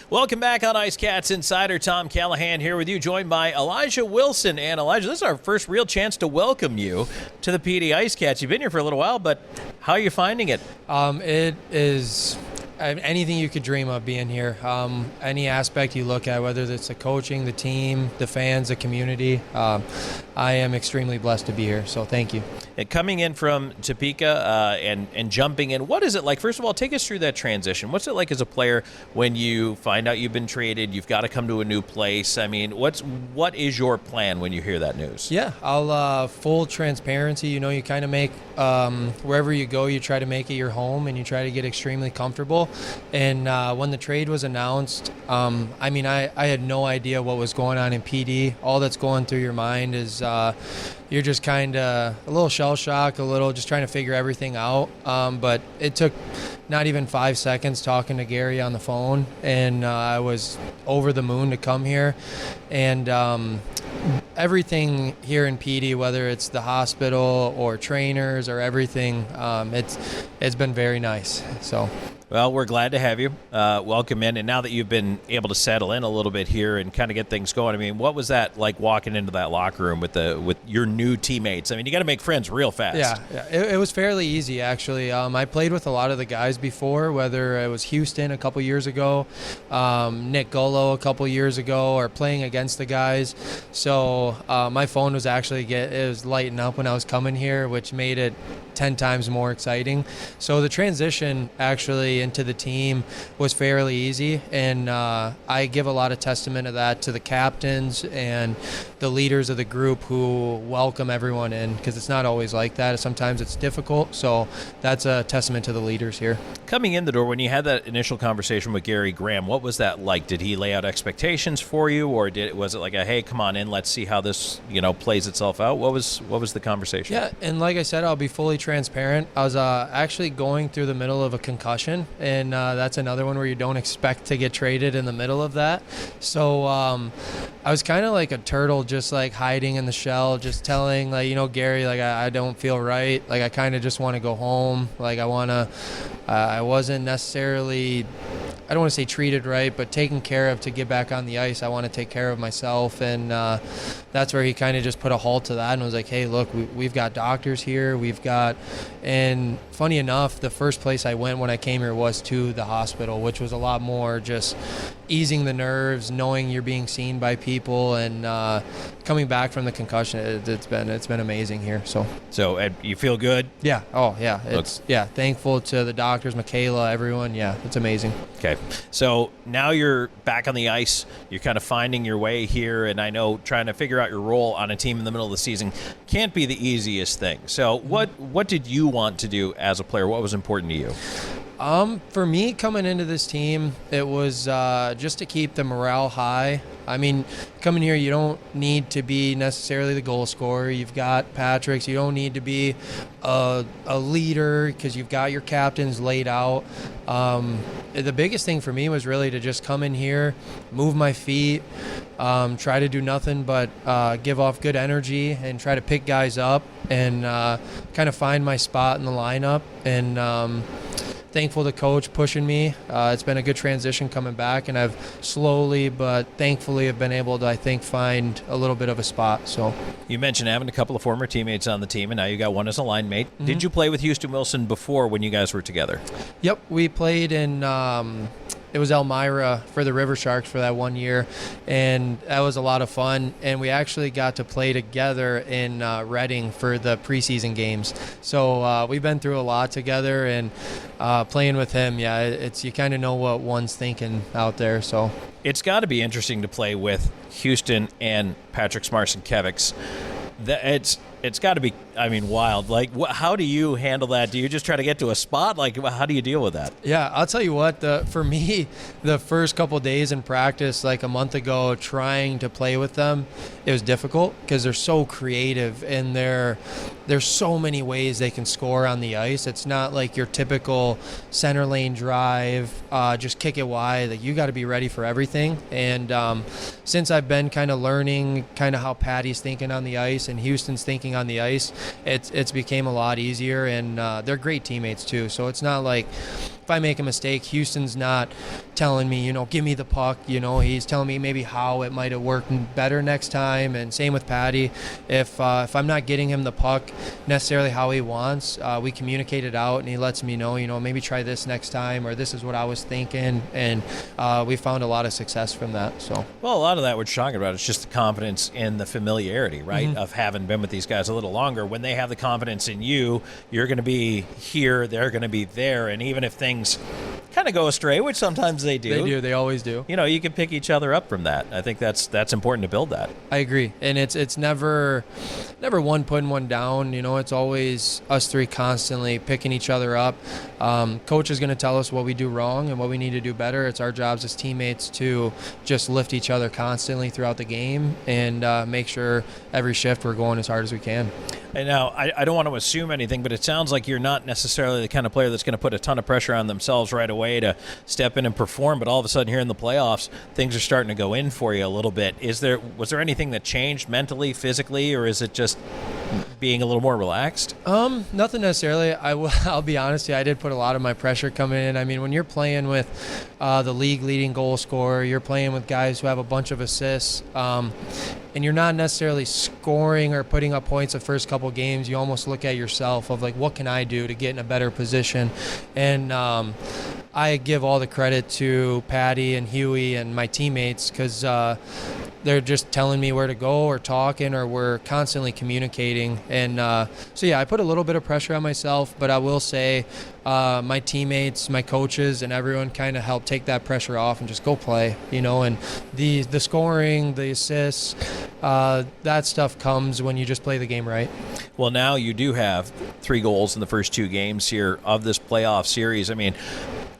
Welcome back on IceCats Insider. Tom Callahan here with you, joined by Elijah Wilson. And Elijah, this is our first real chance to welcome you to the PD IceCats. You've been here for a little while, but how are you finding it? It is anything you could dream of being here. Any aspect you look at, whether it's the coaching, the team, the fans, the community, I am extremely blessed to be here, so thank you. And coming in from Topeka and jumping in, what is it like? First of all, take us through that transition. What's it like as a player when you find out you've been traded, you've got to come to a new place? I mean, what is your plan when you hear that news? Yeah, I'll full transparency. You know, you kind of make wherever you go, you try to make it your home and you try to get extremely comfortable. And when the trade was announced, I mean, I had no idea what was going on in PD. All that's going through your mind is you're just kind of a little shell shock, a little just trying to figure everything out. But it took not even 5 seconds talking to Gary on the phone, and I was over the moon to come here. And everything here in PD, whether it's the hospital or trainers or everything, it's been very nice. So. Well, we're glad to have you. Welcome in. And now that you've been able to settle in a little bit here and kind of get things going, I mean, what was that like walking into that locker room with your new teammates? I mean, you got to make friends real fast. Yeah. It was fairly easy, actually. I played with a lot of the guys before, whether it was Houston a couple years ago, Nick Golo a couple years ago, or playing against the guys. So my phone was actually it was lighting up when I was coming here, which made it 10 times more exciting. So the transition actually into the team was fairly easy, and I give a lot of testament of that to the captains and the leaders of the group who welcome everyone in, because it's not always like that. Sometimes it's difficult, so that's a testament to the leaders here. Coming in the door, when you had that initial conversation with Gary Graham, what was that like? Did he lay out expectations for you, or was it like a, hey, come on in, let's see how this plays itself out? What was the conversation? Yeah, and like I said, I'll be fully transparent. I was actually going through the middle of a concussion, and that's another one where you don't expect to get traded in the middle of that. So I was kind of like a turtle, just like hiding in the shell, just telling Gary, I don't feel right. I kind of just want to go home. I wasn't necessarily I don't want to say treated right, but taken care of to get back on the ice. I want to take care of myself, and that's where he kind of just put a halt to that and was like, hey, look, we've got doctors here. And funny enough, the first place I went when I came here was to the hospital, which was a lot more just easing the nerves, knowing you're being seen by people, and coming back from the concussion. It's been amazing here. So you feel good? Yeah. Oh yeah. Thankful to the doctors, Michaela, everyone. Yeah, it's amazing. Okay. So now you're back on the ice. You're kind of finding your way here, and I know trying to figure out your role on a team in the middle of the season can't be the easiest thing. So what did you want to do as a player? What was important to you? For me, coming into this team, it was just to keep the morale high. I mean, coming here, you don't need to be necessarily the goal scorer. You've got Patrick's. You don't need to be a leader because you've got your captains laid out. The biggest thing for me was really to just come in here, move my feet, try to do nothing but give off good energy and try to pick guys up and kind of find my spot in the lineup. And thankful to coach pushing me. It's been a good transition coming back, and I've slowly but thankfully have been able to, I think, find a little bit of a spot. So you mentioned having a couple of former teammates on the team, and now you got one as a line mate. Mm-hmm. Did you play with Houston Wilson before when you guys were together? Yep, we played in it was Elmira for the River Sharks for that 1 year, and that was a lot of fun. And we actually got to play together in Reading for the preseason games. So we've been through a lot together, and playing with him, it's you kind of know what one's thinking out there. So it's got to be interesting to play with Houston and Patrick Smarson-Kevics. It's got to be, wild. Like, how do you handle that? Do you just try to get to a spot? Like, how do you deal with that? Yeah, I'll tell you what, for me, the first couple of days in practice, like a month ago, trying to play with them, it was difficult because they're so creative and there's so many ways they can score on the ice. It's not like your typical center lane drive, just kick it wide. Like, you got to be ready for everything. And since I've been kind of learning kind of how Patty's thinking on the ice and Houston's thinking on the ice, it's became a lot easier, and they're great teammates too. So it's not like if I make a mistake, Houston's not telling me, give me the puck. He's telling me maybe how it might have worked better next time. And same with Patty. If I'm not getting him the puck necessarily how he wants, we communicate it out, and he lets me know, maybe try this next time, or this is what I was thinking. And we found a lot of success from that. So well, a lot of that we're talking about is just the confidence and the familiarity, right? Mm-hmm. Of having been with these guys a little longer. When they have the confidence in you, you're going to be here, they're going to be there, and even if things kind of go astray, which sometimes they do. They always do. You can pick each other up from that. I think that's important to build that. I agree. And it's never one putting one down. It's always us three constantly picking each other up. Coach is going to tell us what we do wrong and what we need to do better. It's our jobs as teammates to just lift each other constantly throughout the game and make sure every shift we're going as hard as we can. And now, I don't want to assume anything, but it sounds like you're not necessarily the kind of player that's going to put a ton of pressure on themselves right away to step in and perform, but all of a sudden here in the playoffs, things are starting to go in for you a little bit. Was there anything that changed mentally, physically, or is it just being a little more relaxed? Nothing necessarily. I'll be honest with you, I did put a lot of my pressure coming in. I mean, when you're playing with the league leading goal scorer, you're playing with guys who have a bunch of assists, and you're not necessarily scoring or putting up points the first couple games, you almost look at yourself of like, what can I do to get in a better position? And I give all the credit to Patty and Huey and my teammates because they're just telling me where to go or talking, or we're constantly communicating. And so, yeah, I put a little bit of pressure on myself, but I will say my teammates, my coaches, and everyone kind of helped take that pressure off and just go play, and the scoring, the assists, that stuff comes when you just play the game right. Well, now you do have 3 goals in the first 2 games here of this playoff series. I mean,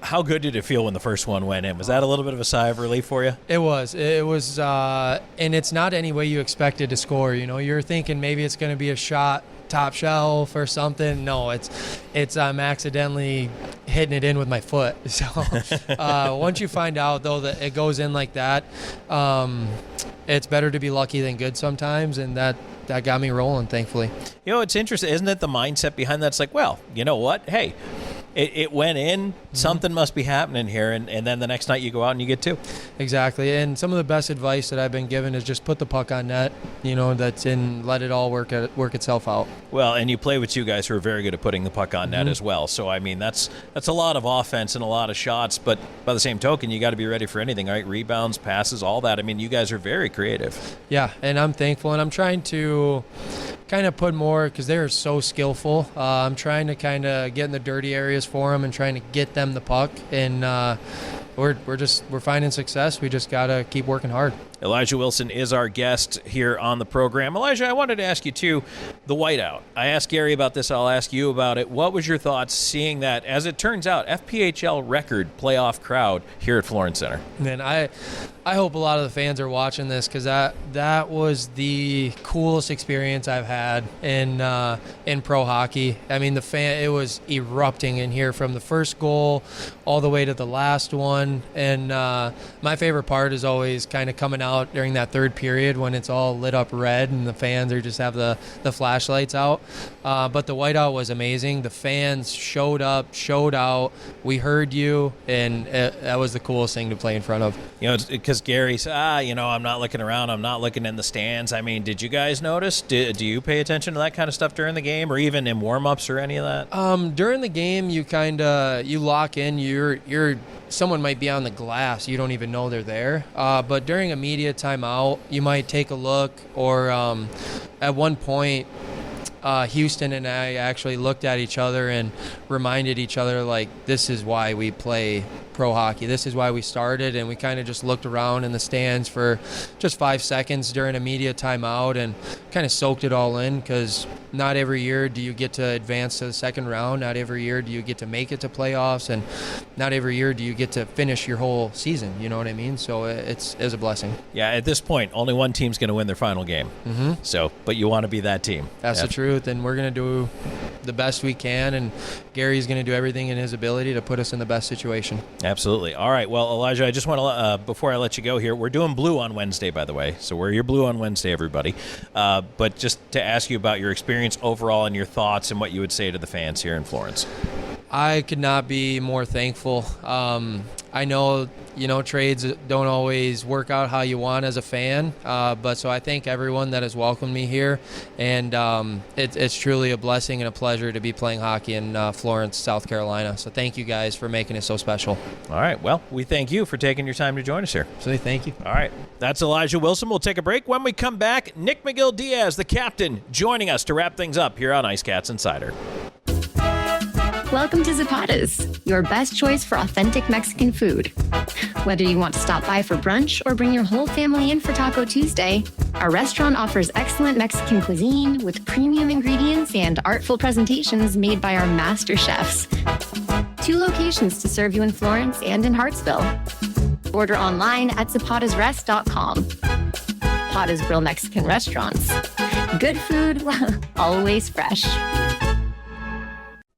how good did it feel when the first one went in? Was that a little bit of a sigh of relief for you? It was, and it's not any way you expected to score. You're thinking maybe it's going to be a shot top shelf or something. No, it's I'm accidentally hitting it in with my foot. So once you find out though that it goes in like that, it's better to be lucky than good sometimes, and that got me rolling, thankfully. It's interesting, isn't it? The mindset behind that's like, well, you know what? Hey, it went in. Something must be happening here. And then the next night you go out and you get 2. Exactly. And some of the best advice that I've been given is just put the puck on net, that's in, let it all work itself out. Well, and you play with 2 guys who are very good at putting the puck on net as well. So, I mean, that's a lot of offense and a lot of shots. But by the same token, you got to be ready for anything, right? Rebounds, passes, all that. I mean, you guys are very creative. Yeah, and I'm thankful. And I'm trying to kind of put more, because they're so skillful. I'm trying to kind of get in the dirty areas for them and trying to get them the puck. And we're finding success. We just got to keep working hard. Elijah Wilson is our guest here on the program. Elijah, I wanted to ask you, too, the whiteout. I asked Gary about this. I'll ask you about it. What was your thoughts seeing that, as it turns out, FPHL record playoff crowd here at Florence Center? Man, I hope a lot of the fans are watching this, because that was the coolest experience I've had in pro hockey. I mean, it was erupting in here from the first goal all the way to the last one. And my favorite part is always kind of coming out during that third period when it's all lit up red and the fans just have the flashlights out. But the whiteout was amazing. The fans showed up, showed out. We heard you, and that was the coolest thing to play in front of. Because Gary said, I'm not looking around. I'm not looking in the stands. I mean, did you guys notice? Do you pay attention to that kind of stuff during the game, or even in warm-ups or any of that? During the game, you you lock in. Someone might be on the glass. You don't even know they're there. But during a media timeout, you might take a look, or at one point, Houston and I actually looked at each other and reminded each other, like, this is why we play pro hockey. This is why we started, and we kind of just looked around in the stands for just 5 seconds during a media timeout and kind of soaked it all in, because not every year do you get to advance to the second round. Not every year do you get to make it to playoffs, and not every year do you get to finish your whole season. You know what I mean? So it's a blessing. Yeah, at this point, only one team's going to win their final game. So, but you want to be that team. That's the truth, and we're going to do the best we can, and Gary's going to do everything in his ability to put us in the best situation. Absolutely. All right. Well, Elijah, I just want to, before I let you go here, we're doing blue on Wednesday, by the way. So we're your blue on Wednesday, everybody. But just to ask you about your experience overall and your thoughts and what you would say to the fans here in Florence. I could not be more thankful. I know, trades don't always work out how you want as a fan, but so I thank everyone that has welcomed me here, and it's truly a blessing and a pleasure to be playing hockey in Florence, South Carolina. So thank you guys for making it so special. All right. Well, we thank you for taking your time to join us here. So thank you. All right. That's Elijah Wilson. We'll take a break. When we come back, Nick Magill-Diaz, the captain, joining us to wrap things up here on IceCats Insider. Welcome to Zapata's, your best choice for authentic Mexican food. Whether you want to stop by for brunch or bring your whole family in for Taco Tuesday, our restaurant offers excellent Mexican cuisine with premium ingredients and artful presentations made by our master chefs. 2 locations to serve you in Florence and in Hartsville. Order online at zapatasrest.com. Pata's Grill Mexican Restaurants. Good food, always fresh.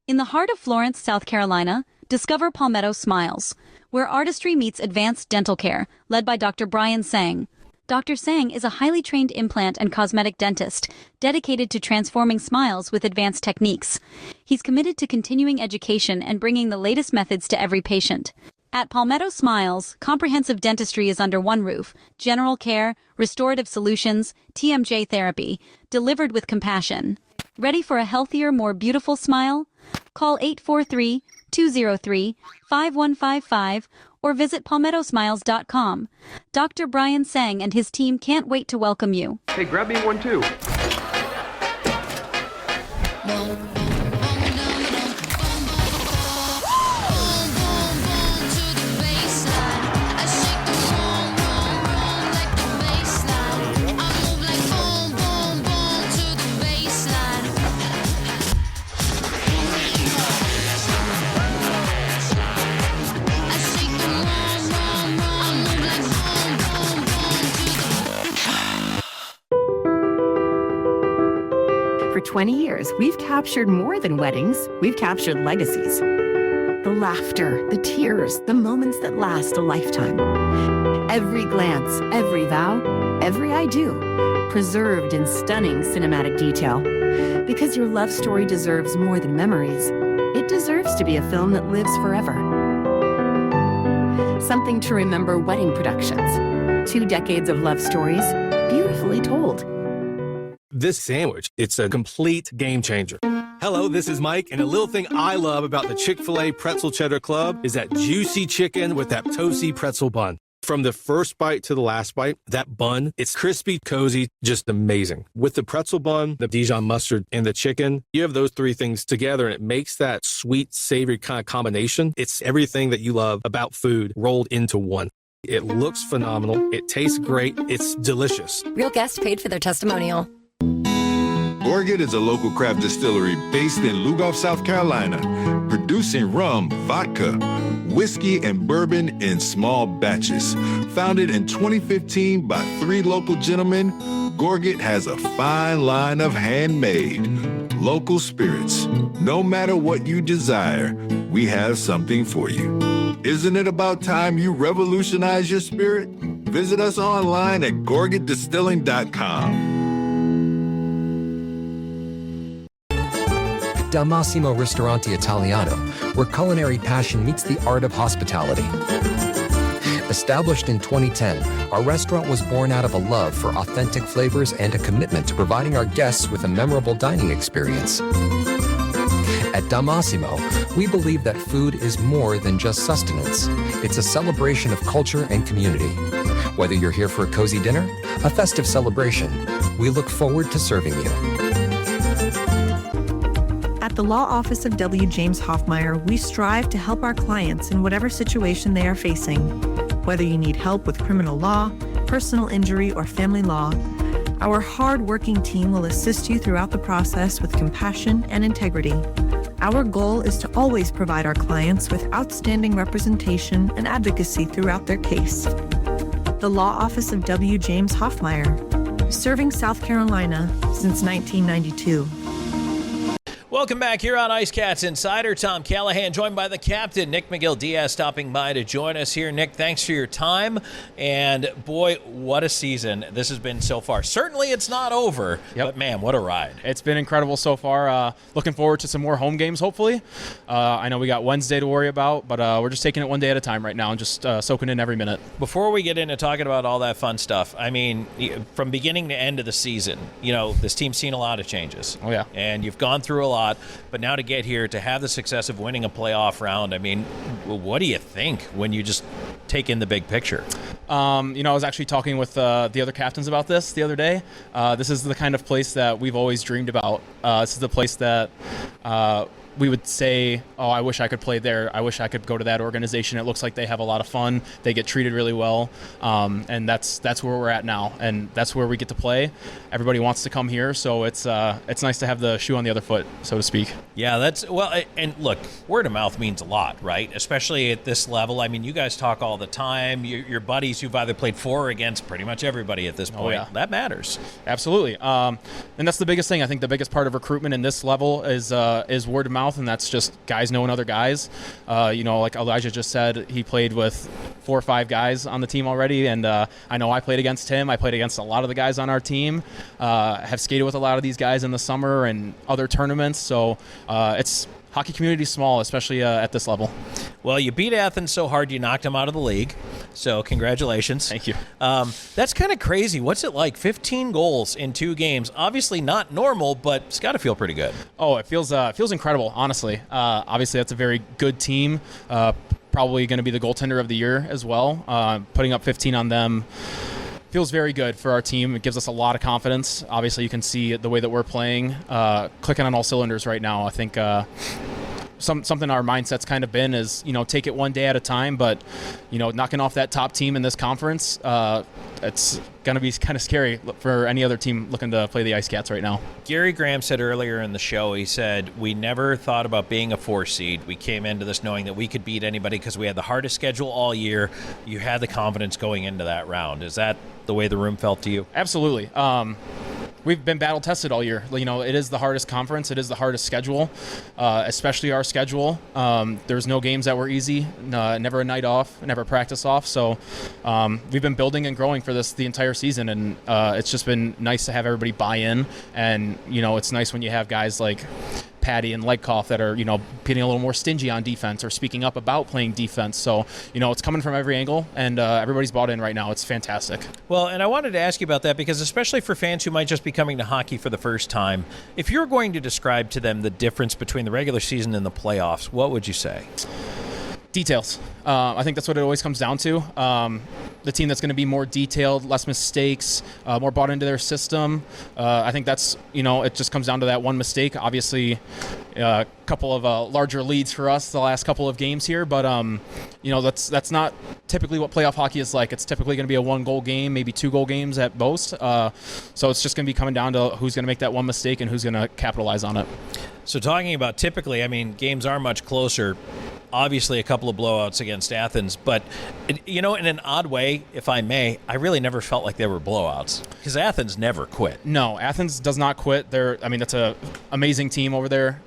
In the heart of Florence, South Carolina, discover Palmetto Smiles, where artistry meets advanced dental care, led by Dr. Brian Sang. Dr. Sang is a highly trained implant and cosmetic dentist dedicated to transforming smiles with advanced techniques. He's committed to continuing education and bringing the latest methods to every patient. At Palmetto Smiles, comprehensive dentistry is under one roof: general care, restorative solutions, TMJ therapy, delivered with compassion. Ready for a healthier, more beautiful smile? Call 843-203-5155 or visit palmettosmiles.com. Dr. Brian Sang and his team can't wait to welcome you. Hey, grab me one too. For 20 years, we've captured more than weddings. We've captured legacies. The laughter, the tears, the moments that last a lifetime. Every glance, every vow, every I do, preserved in stunning cinematic detail. Because your love story deserves more than memories. it deserves to be a film that lives forever. Something to remember wedding productions. 2 decades of love stories, beautifully told. This sandwich, it's a complete game changer. Hello, this is Mike, and a little thing I love about the Chick-fil-A Pretzel Cheddar Club is that juicy chicken with that toasty pretzel bun. From the first bite to the last bite, that bun, it's crispy, cozy, just amazing. With the pretzel bun, the Dijon mustard, and the chicken, you have those 3 things together, and it makes that sweet, savory kind of combination. It's everything that you love about food rolled into one. It looks phenomenal. It tastes great. It's delicious. Real guest paid for their testimonial. Gorget is a local craft distillery based in Lugoff, South Carolina, producing rum, vodka, whiskey, and bourbon in small batches. Founded in 2015 by 3 local gentlemen, Gorget has a fine line of handmade, local spirits. No matter what you desire, we have something for you. Isn't it about time you revolutionize your spirit? Visit us online at gorgetdistilling.com. Dal Massimo Ristorante Italiano, where culinary passion meets the art of hospitality. Established in 2010, our restaurant was born out of a love for authentic flavors and a commitment to providing our guests with a memorable dining experience. At Dal Massimo, we believe that food is more than just sustenance. It's a celebration of culture and community. Whether you're here for a cozy dinner, a festive celebration, we look forward to serving you. At the law office of W. James Hoffmeyer, we strive to help our clients in whatever situation they are facing. Whether you need help with criminal law, personal injury, or family law, our hard-working team will assist you throughout the process with compassion and integrity. Our goal is to always provide our clients with outstanding representation and advocacy throughout their case. The law office of W. James Hoffmeyer, serving South Carolina since 1992. Welcome back here on IceCats Insider. Tom Callahan joined by the captain, Nick Magill-Diaz, stopping by to join us here. Nick, thanks for your time. And boy, what a season this has been so far. Certainly it's not over, but man, what a ride. It's been incredible so far. Looking forward to some more home games, hopefully. I know we got Wednesday to worry about, but we're just taking it one day at a time right now and just soaking in every minute. Before we get into talking about all that fun stuff, I mean, from beginning to end of the season, you know, this team's seen a lot of changes. Oh, yeah. And you've gone through a lot. But now to get here, to have the success of winning a playoff round, I mean, what do you think when you just take in the big picture? I was actually talking with the other captains about this the other day. This is the kind of place that we've always dreamed about. This is the place that we would say, oh, I wish I could play there. I wish I could go to that organization. It looks like they have a lot of fun. They get treated really well. And that's where we're at now. And that's where we get to play. Everybody wants to come here. So it's nice to have the shoe on the other foot, so to speak. Yeah, and look, word of mouth means a lot, right? Especially at this level. I mean, you guys talk all the time. Your buddies who've either played for or against pretty much everybody at this point. Oh, yeah. That matters. Absolutely. And that's the biggest thing. I think the biggest part of recruitment in this level is word of mouth. And that's just guys knowing other guys. Like Elijah just said, he played with 4 or 5 guys on the team already, and I know I played against him. I played against a lot of the guys on our team. Have skated with a lot of these guys in the summer and other tournaments. So it's hockey community small, especially at this level. Well, you beat Athens so hard you knocked them out of the league. So congratulations. Thank you. That's kind of crazy. What's it like? 15 goals in 2 games. Obviously not normal, but it's got to feel pretty good. Oh, it feels incredible, honestly. Obviously, that's a very good team. Probably going to be the goaltender of the year as well. Putting up 15 on them feels very good for our team. It gives us a lot of confidence. Obviously, you can see the way that we're playing, clicking on all cylinders right now. I think something our mindset's kind of been is, take it one day at a time, but, knocking off that top team in this conference, it's going to be kind of scary for any other team looking to play the IceCats right now. Gary Graham said earlier in the show, he said, we never thought about being a 4 seed. We came into this knowing that we could beat anybody because we had the hardest schedule all year. You had the confidence going into that round. Is that the way the room felt to you? Absolutely. We've been battle tested all year. It is the hardest conference. It is the hardest schedule, especially our schedule. There's no games that were easy, never a night off, never practice off. So we've been building and growing for the entire season, and it's just been nice to have everybody buy in. And, it's nice when you have guys like Patty and Legkoff that are, getting a little more stingy on defense or speaking up about playing defense. So, it's coming from every angle, and everybody's bought in right now. It's fantastic. Well, and I wanted to ask you about that because especially for fans who might just be coming to hockey for the first time, if you're going to describe to them the difference between the regular season and the playoffs, what would you say? Details. I think that's what it always comes down to. The team that's going to be more detailed, less mistakes, more bought into their system. I think that's, it just comes down to that one mistake. Obviously, a couple of larger leads for us the last couple of games here, but that's not typically what playoff hockey is like. It's typically going to be a 1-goal game, maybe 2-goal games at most. So it's just going to be coming down to who's going to make that one mistake and who's going to capitalize on it. So talking about typically, games are much closer. Obviously, a couple of blowouts against Athens, but, in an odd way, if I may, I really never felt like they were blowouts because Athens never quit. No, Athens does not quit. That's an amazing team over there.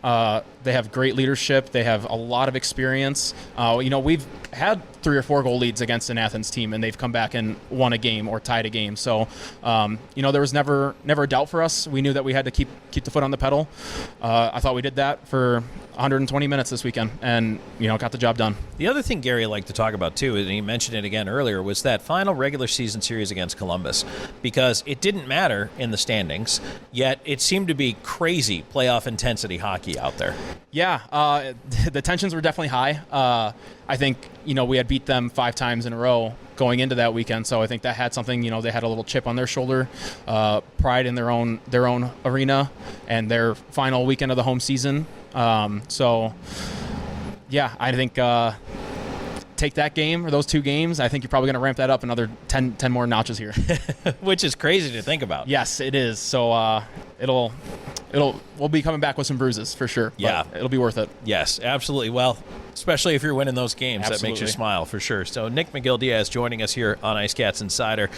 They have great leadership. They have a lot of experience. We've had 3 or 4 goal leads against an Athens team, and they've come back and won a game or tied a game. So, there was never a doubt for us. We knew that we had to keep the foot on the pedal. I thought we did that for 120 minutes this weekend, and got the job done. The other thing Gary liked to talk about too, and he mentioned it again earlier, was that final regular season series against Columbus, because it didn't matter in the standings, yet it seemed to be crazy playoff intensity hockey out there. Yeah, the tensions were definitely high. I think we had beat them 5 times in a row going into that weekend, so I think that had something. They had a little chip on their shoulder, pride in their own arena, and their final weekend of the home season. I think take that game or those 2 games, I think you're probably going to ramp that up another 10 more notches here. Which is crazy to think about. Yes, it is. So we'll be coming back with some bruises for sure. Yeah. It'll be worth it. Yes, absolutely. Well, especially if you're winning those games, Absolutely. That makes you smile for sure. So Nick Magill-Diaz joining us here on IceCats Insider.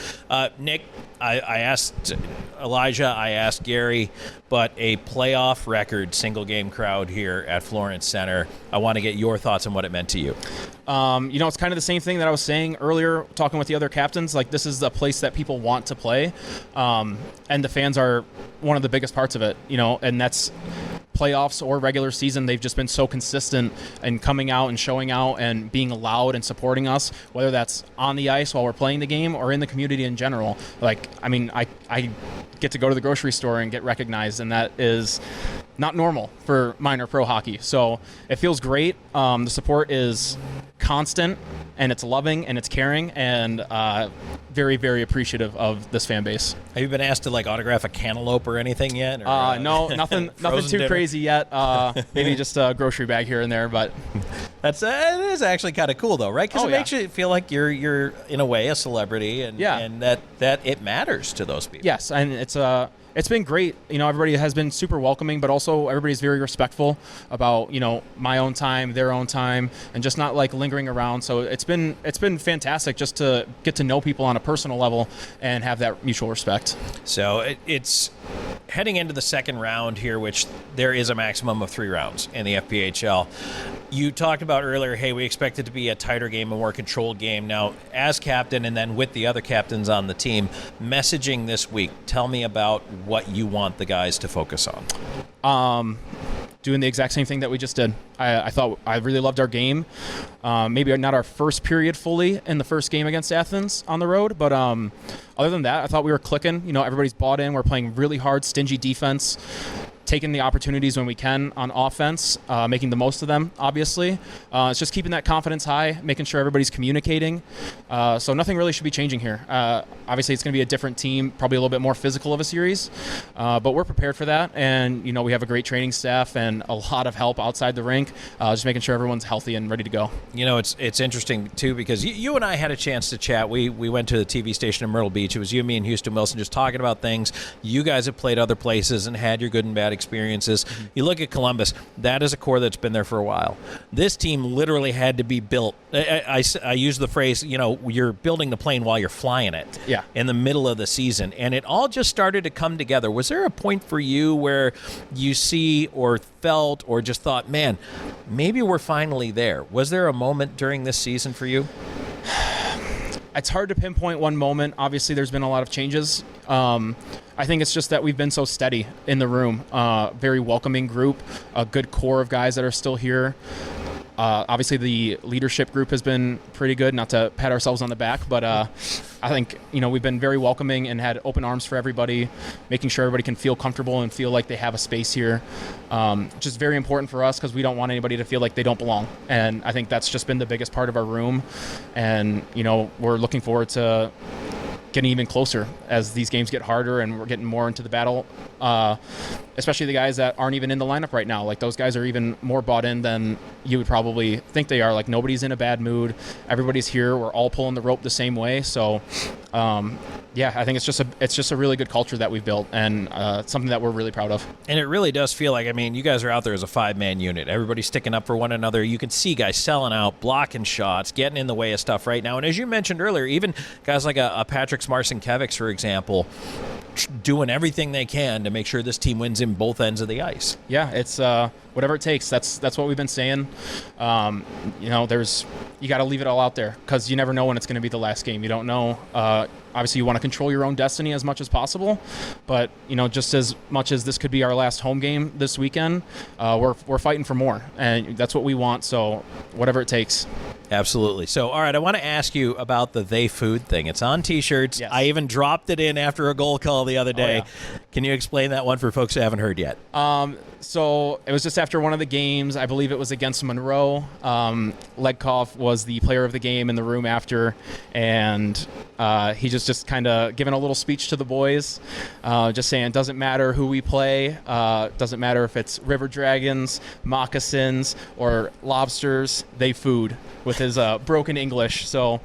Nick, I asked Elijah, I asked Gary, but a playoff record single game crowd here at Florence Center. I want to get your thoughts on what it meant to you. It's kind of the same thing that I was saying earlier, talking with the other captains. Like, this is a place that people want to play, and the fans are one of the biggest parts of it. And that's playoffs or regular season. They've just been so consistent in coming out and showing out and being loud and supporting us, whether that's on the ice while we're playing the game or in the community in general. I get to go to the grocery store and get recognized, and that is not normal for minor pro hockey. So it feels great. The support is constant, and it's loving, and it's caring, and very, very appreciative of this fan base. Have you been asked to autograph a cantaloupe or anything yet? Or, no, nothing too crazy yet. Maybe just a grocery bag here and there, but it is actually kind of cool though, right? Because it makes you feel like you're in a way a celebrity, and that it matters to those people. Yes, and it's been great. Everybody has been super welcoming, but also everybody's very respectful about, my own time, their own time, and just not lingering around. So it's been fantastic just to get to know people on a personal level and have that mutual respect. So it's heading into the second round here, which there is a maximum of 3 rounds in the FPHL. You talked about earlier, hey, we expect it to be a tighter game, a more controlled game. Now, as captain and then with the other captains on the team, messaging this week, tell me about what you want the guys to focus on. Doing the exact same thing that we just did. I thought I really loved our game. Maybe not our first period fully in the first game against Athens on the road, but other than that, I thought we were clicking. Everybody's bought in. We're playing really hard, stingy defense, taking the opportunities when we can on offense, making the most of them, obviously. It's just keeping that confidence high, making sure everybody's communicating. So nothing really should be changing here. Obviously, it's going to be a different team, probably a little bit more physical of a series, but we're prepared for that. And, we have a great training staff and a lot of help outside the rink, just making sure everyone's healthy and ready to go. It's interesting, too, because you and I had a chance to chat. We went to the TV station in Myrtle Beach. It was you, me, and Houston Wilson just talking about things. You guys have played other places and had your good and bad experiences. You look at Columbus, that is a core that's been there for a while. This team literally had to be built. I use the phrase, you're building the plane while you're flying it in the middle of the season, and it all just started to come together. Was there a point for you where you see or felt or just thought, man, maybe we're finally there? Was there a moment during this season for you? It's hard to pinpoint one moment. Obviously, there's been a lot of changes. I think it's just that we've been so steady in the room. Very welcoming group, a good core of guys that are still here. Obviously, the leadership group has been pretty good, not to pat ourselves on the back, but I think, we've been very welcoming and had open arms for everybody, making sure everybody can feel comfortable and feel like they have a space here, which is very important for us because we don't want anybody to feel like they don't belong. And I think that's just been the biggest part of our room. And, we're looking forward to getting even closer as these games get harder and we're getting more into the battle, especially the guys that aren't even in the lineup right now. Like, those guys are even more bought in than you would probably think they are. Like, nobody's in a bad mood. Everybody's here. We're all pulling the rope the same way. So, I think it's just a really good culture that we've built and something that we're really proud of. And it really does feel like, you guys are out there as a 5-man unit. Everybody's sticking up for one another. You can see guys selling out, blocking shots, getting in the way of stuff right now. And as you mentioned earlier, even guys like a Patrick Marcinkiewicz, for example, doing everything they can to make sure this team wins in both ends of the ice. Yeah, it's whatever it takes. That's what we've been saying. You got to leave it all out there because you never know when it's going to be the last game. You don't know. Obviously, you want to control your own destiny as much as possible, but just as much as this could be our last home game this weekend, we're fighting for more, and that's what we want. So whatever it takes. Absolutely. So, all right, I want to ask you about the They Food thing. It's on T-shirts. Yes. I even dropped it in after a goal call the other day. Oh, yeah. Can you explain that one for folks who haven't heard yet? So it was just after one of the games. I believe it was against Monroe. Ledkoff was the player of the game in the room after, and he just kind of giving a little speech to the boys, just saying, doesn't matter who we play, doesn't matter if it's river dragons, moccasins, or lobsters, they food, with his broken English. So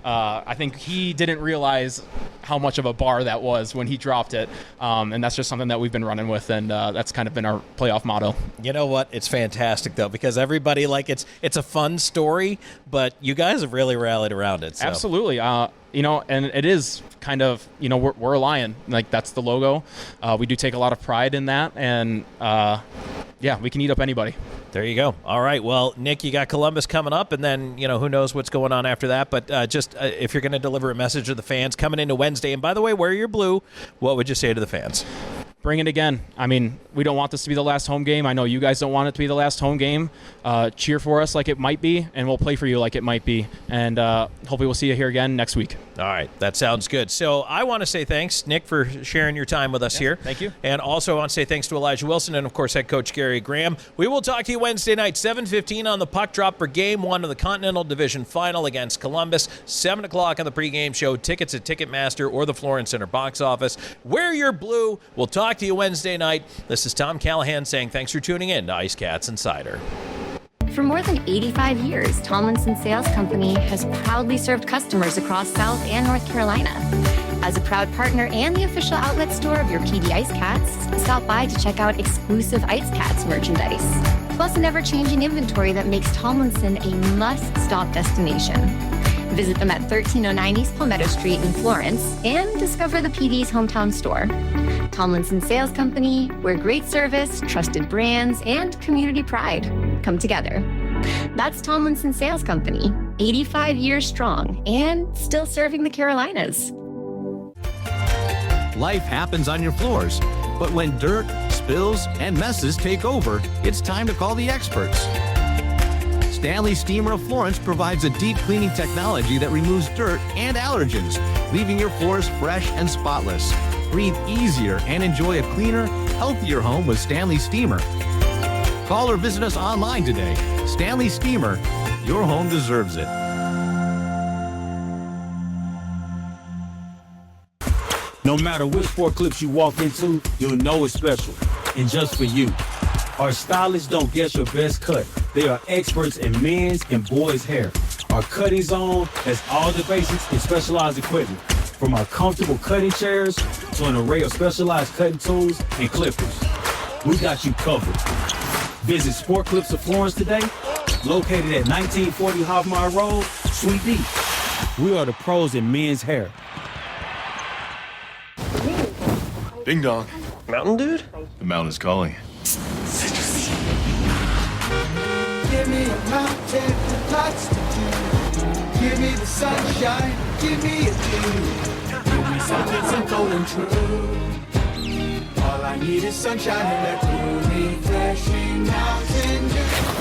I think he didn't realize how much of a bar that was when he dropped it, and that's just something that we've been running with, and that's kind of been our playoff motto. You know what? It's fantastic, though, because everybody, it's a fun story, but you guys have really rallied around it. So. Absolutely. And it is kind of, we're a lion. Like, that's the logo. We do take a lot of pride in that, and we can eat up anybody. There you go. All right. Well, Nick, you got Columbus coming up, and then, who knows what's going on after that. But if you're going to deliver a message to the fans coming into Wednesday, and by the way, wear your blue, what would you say to the fans? Bring it again. We don't want this to be the last home game. I know you guys don't want it to be the last home game. Cheer for us like it might be, and we'll play for you like it might be. And hopefully we'll see you here again next week. All right. That sounds good. So I want to say thanks, Nick, for sharing your time with us here. Thank you. And also I want to say thanks to Elijah Wilson and, of course, head coach Gary Graham. We will talk to you Wednesday night, 7:15 on the puck drop for Game 1 of the Continental Division Final against Columbus. 7 o'clock on the pregame show. Tickets at Ticketmaster or the Florence Center box office. Wear your blue. We'll talk to you Wednesday night. This is Tom Callahan saying thanks for tuning in to IceCats Insider. For more than 85 years, Tomlinson Sales Company has proudly served customers across South and North Carolina. As a proud partner and the official outlet store of your PD IceCats, stop by to check out exclusive IceCats merchandise, plus an ever-changing inventory that makes Tomlinson a must-stop destination. Visit them at 1309 East Palmetto Street in Florence and discover the PD's hometown store. Tomlinson Sales Company, where great service, trusted brands, and community pride come together. That's Tomlinson Sales Company, 85 years strong and still serving the Carolinas. Life happens on your floors, but when dirt, spills, and messes take over, it's time to call the experts. Stanley Steamer of Florence provides a deep cleaning technology that removes dirt and allergens, leaving your floors fresh and spotless. Breathe easier and enjoy a cleaner, healthier home with Stanley Steamer. Call or visit us online today. Stanley Steamer, your home deserves it. No matter which forklift you walk into, you'll know it's special and just for you. Our stylists don't guess your best cut. They are experts in men's and boys' hair. Our cutting zone has all the basics in specialized equipment, from our comfortable cutting chairs to an array of specialized cutting tools and clippers. We got you covered. Visit Sport Clips of Florence today, located at 1940 Hoffmeyer Road, Suite D. We are the pros in men's hair. Ding dong. Mountain Dude? The mountain is calling. Give me a mountain, lots to do. Give me the sunshine, give me a dew. Give me something simple and true. All I need is sunshine and that cool, refreshing mountain dew.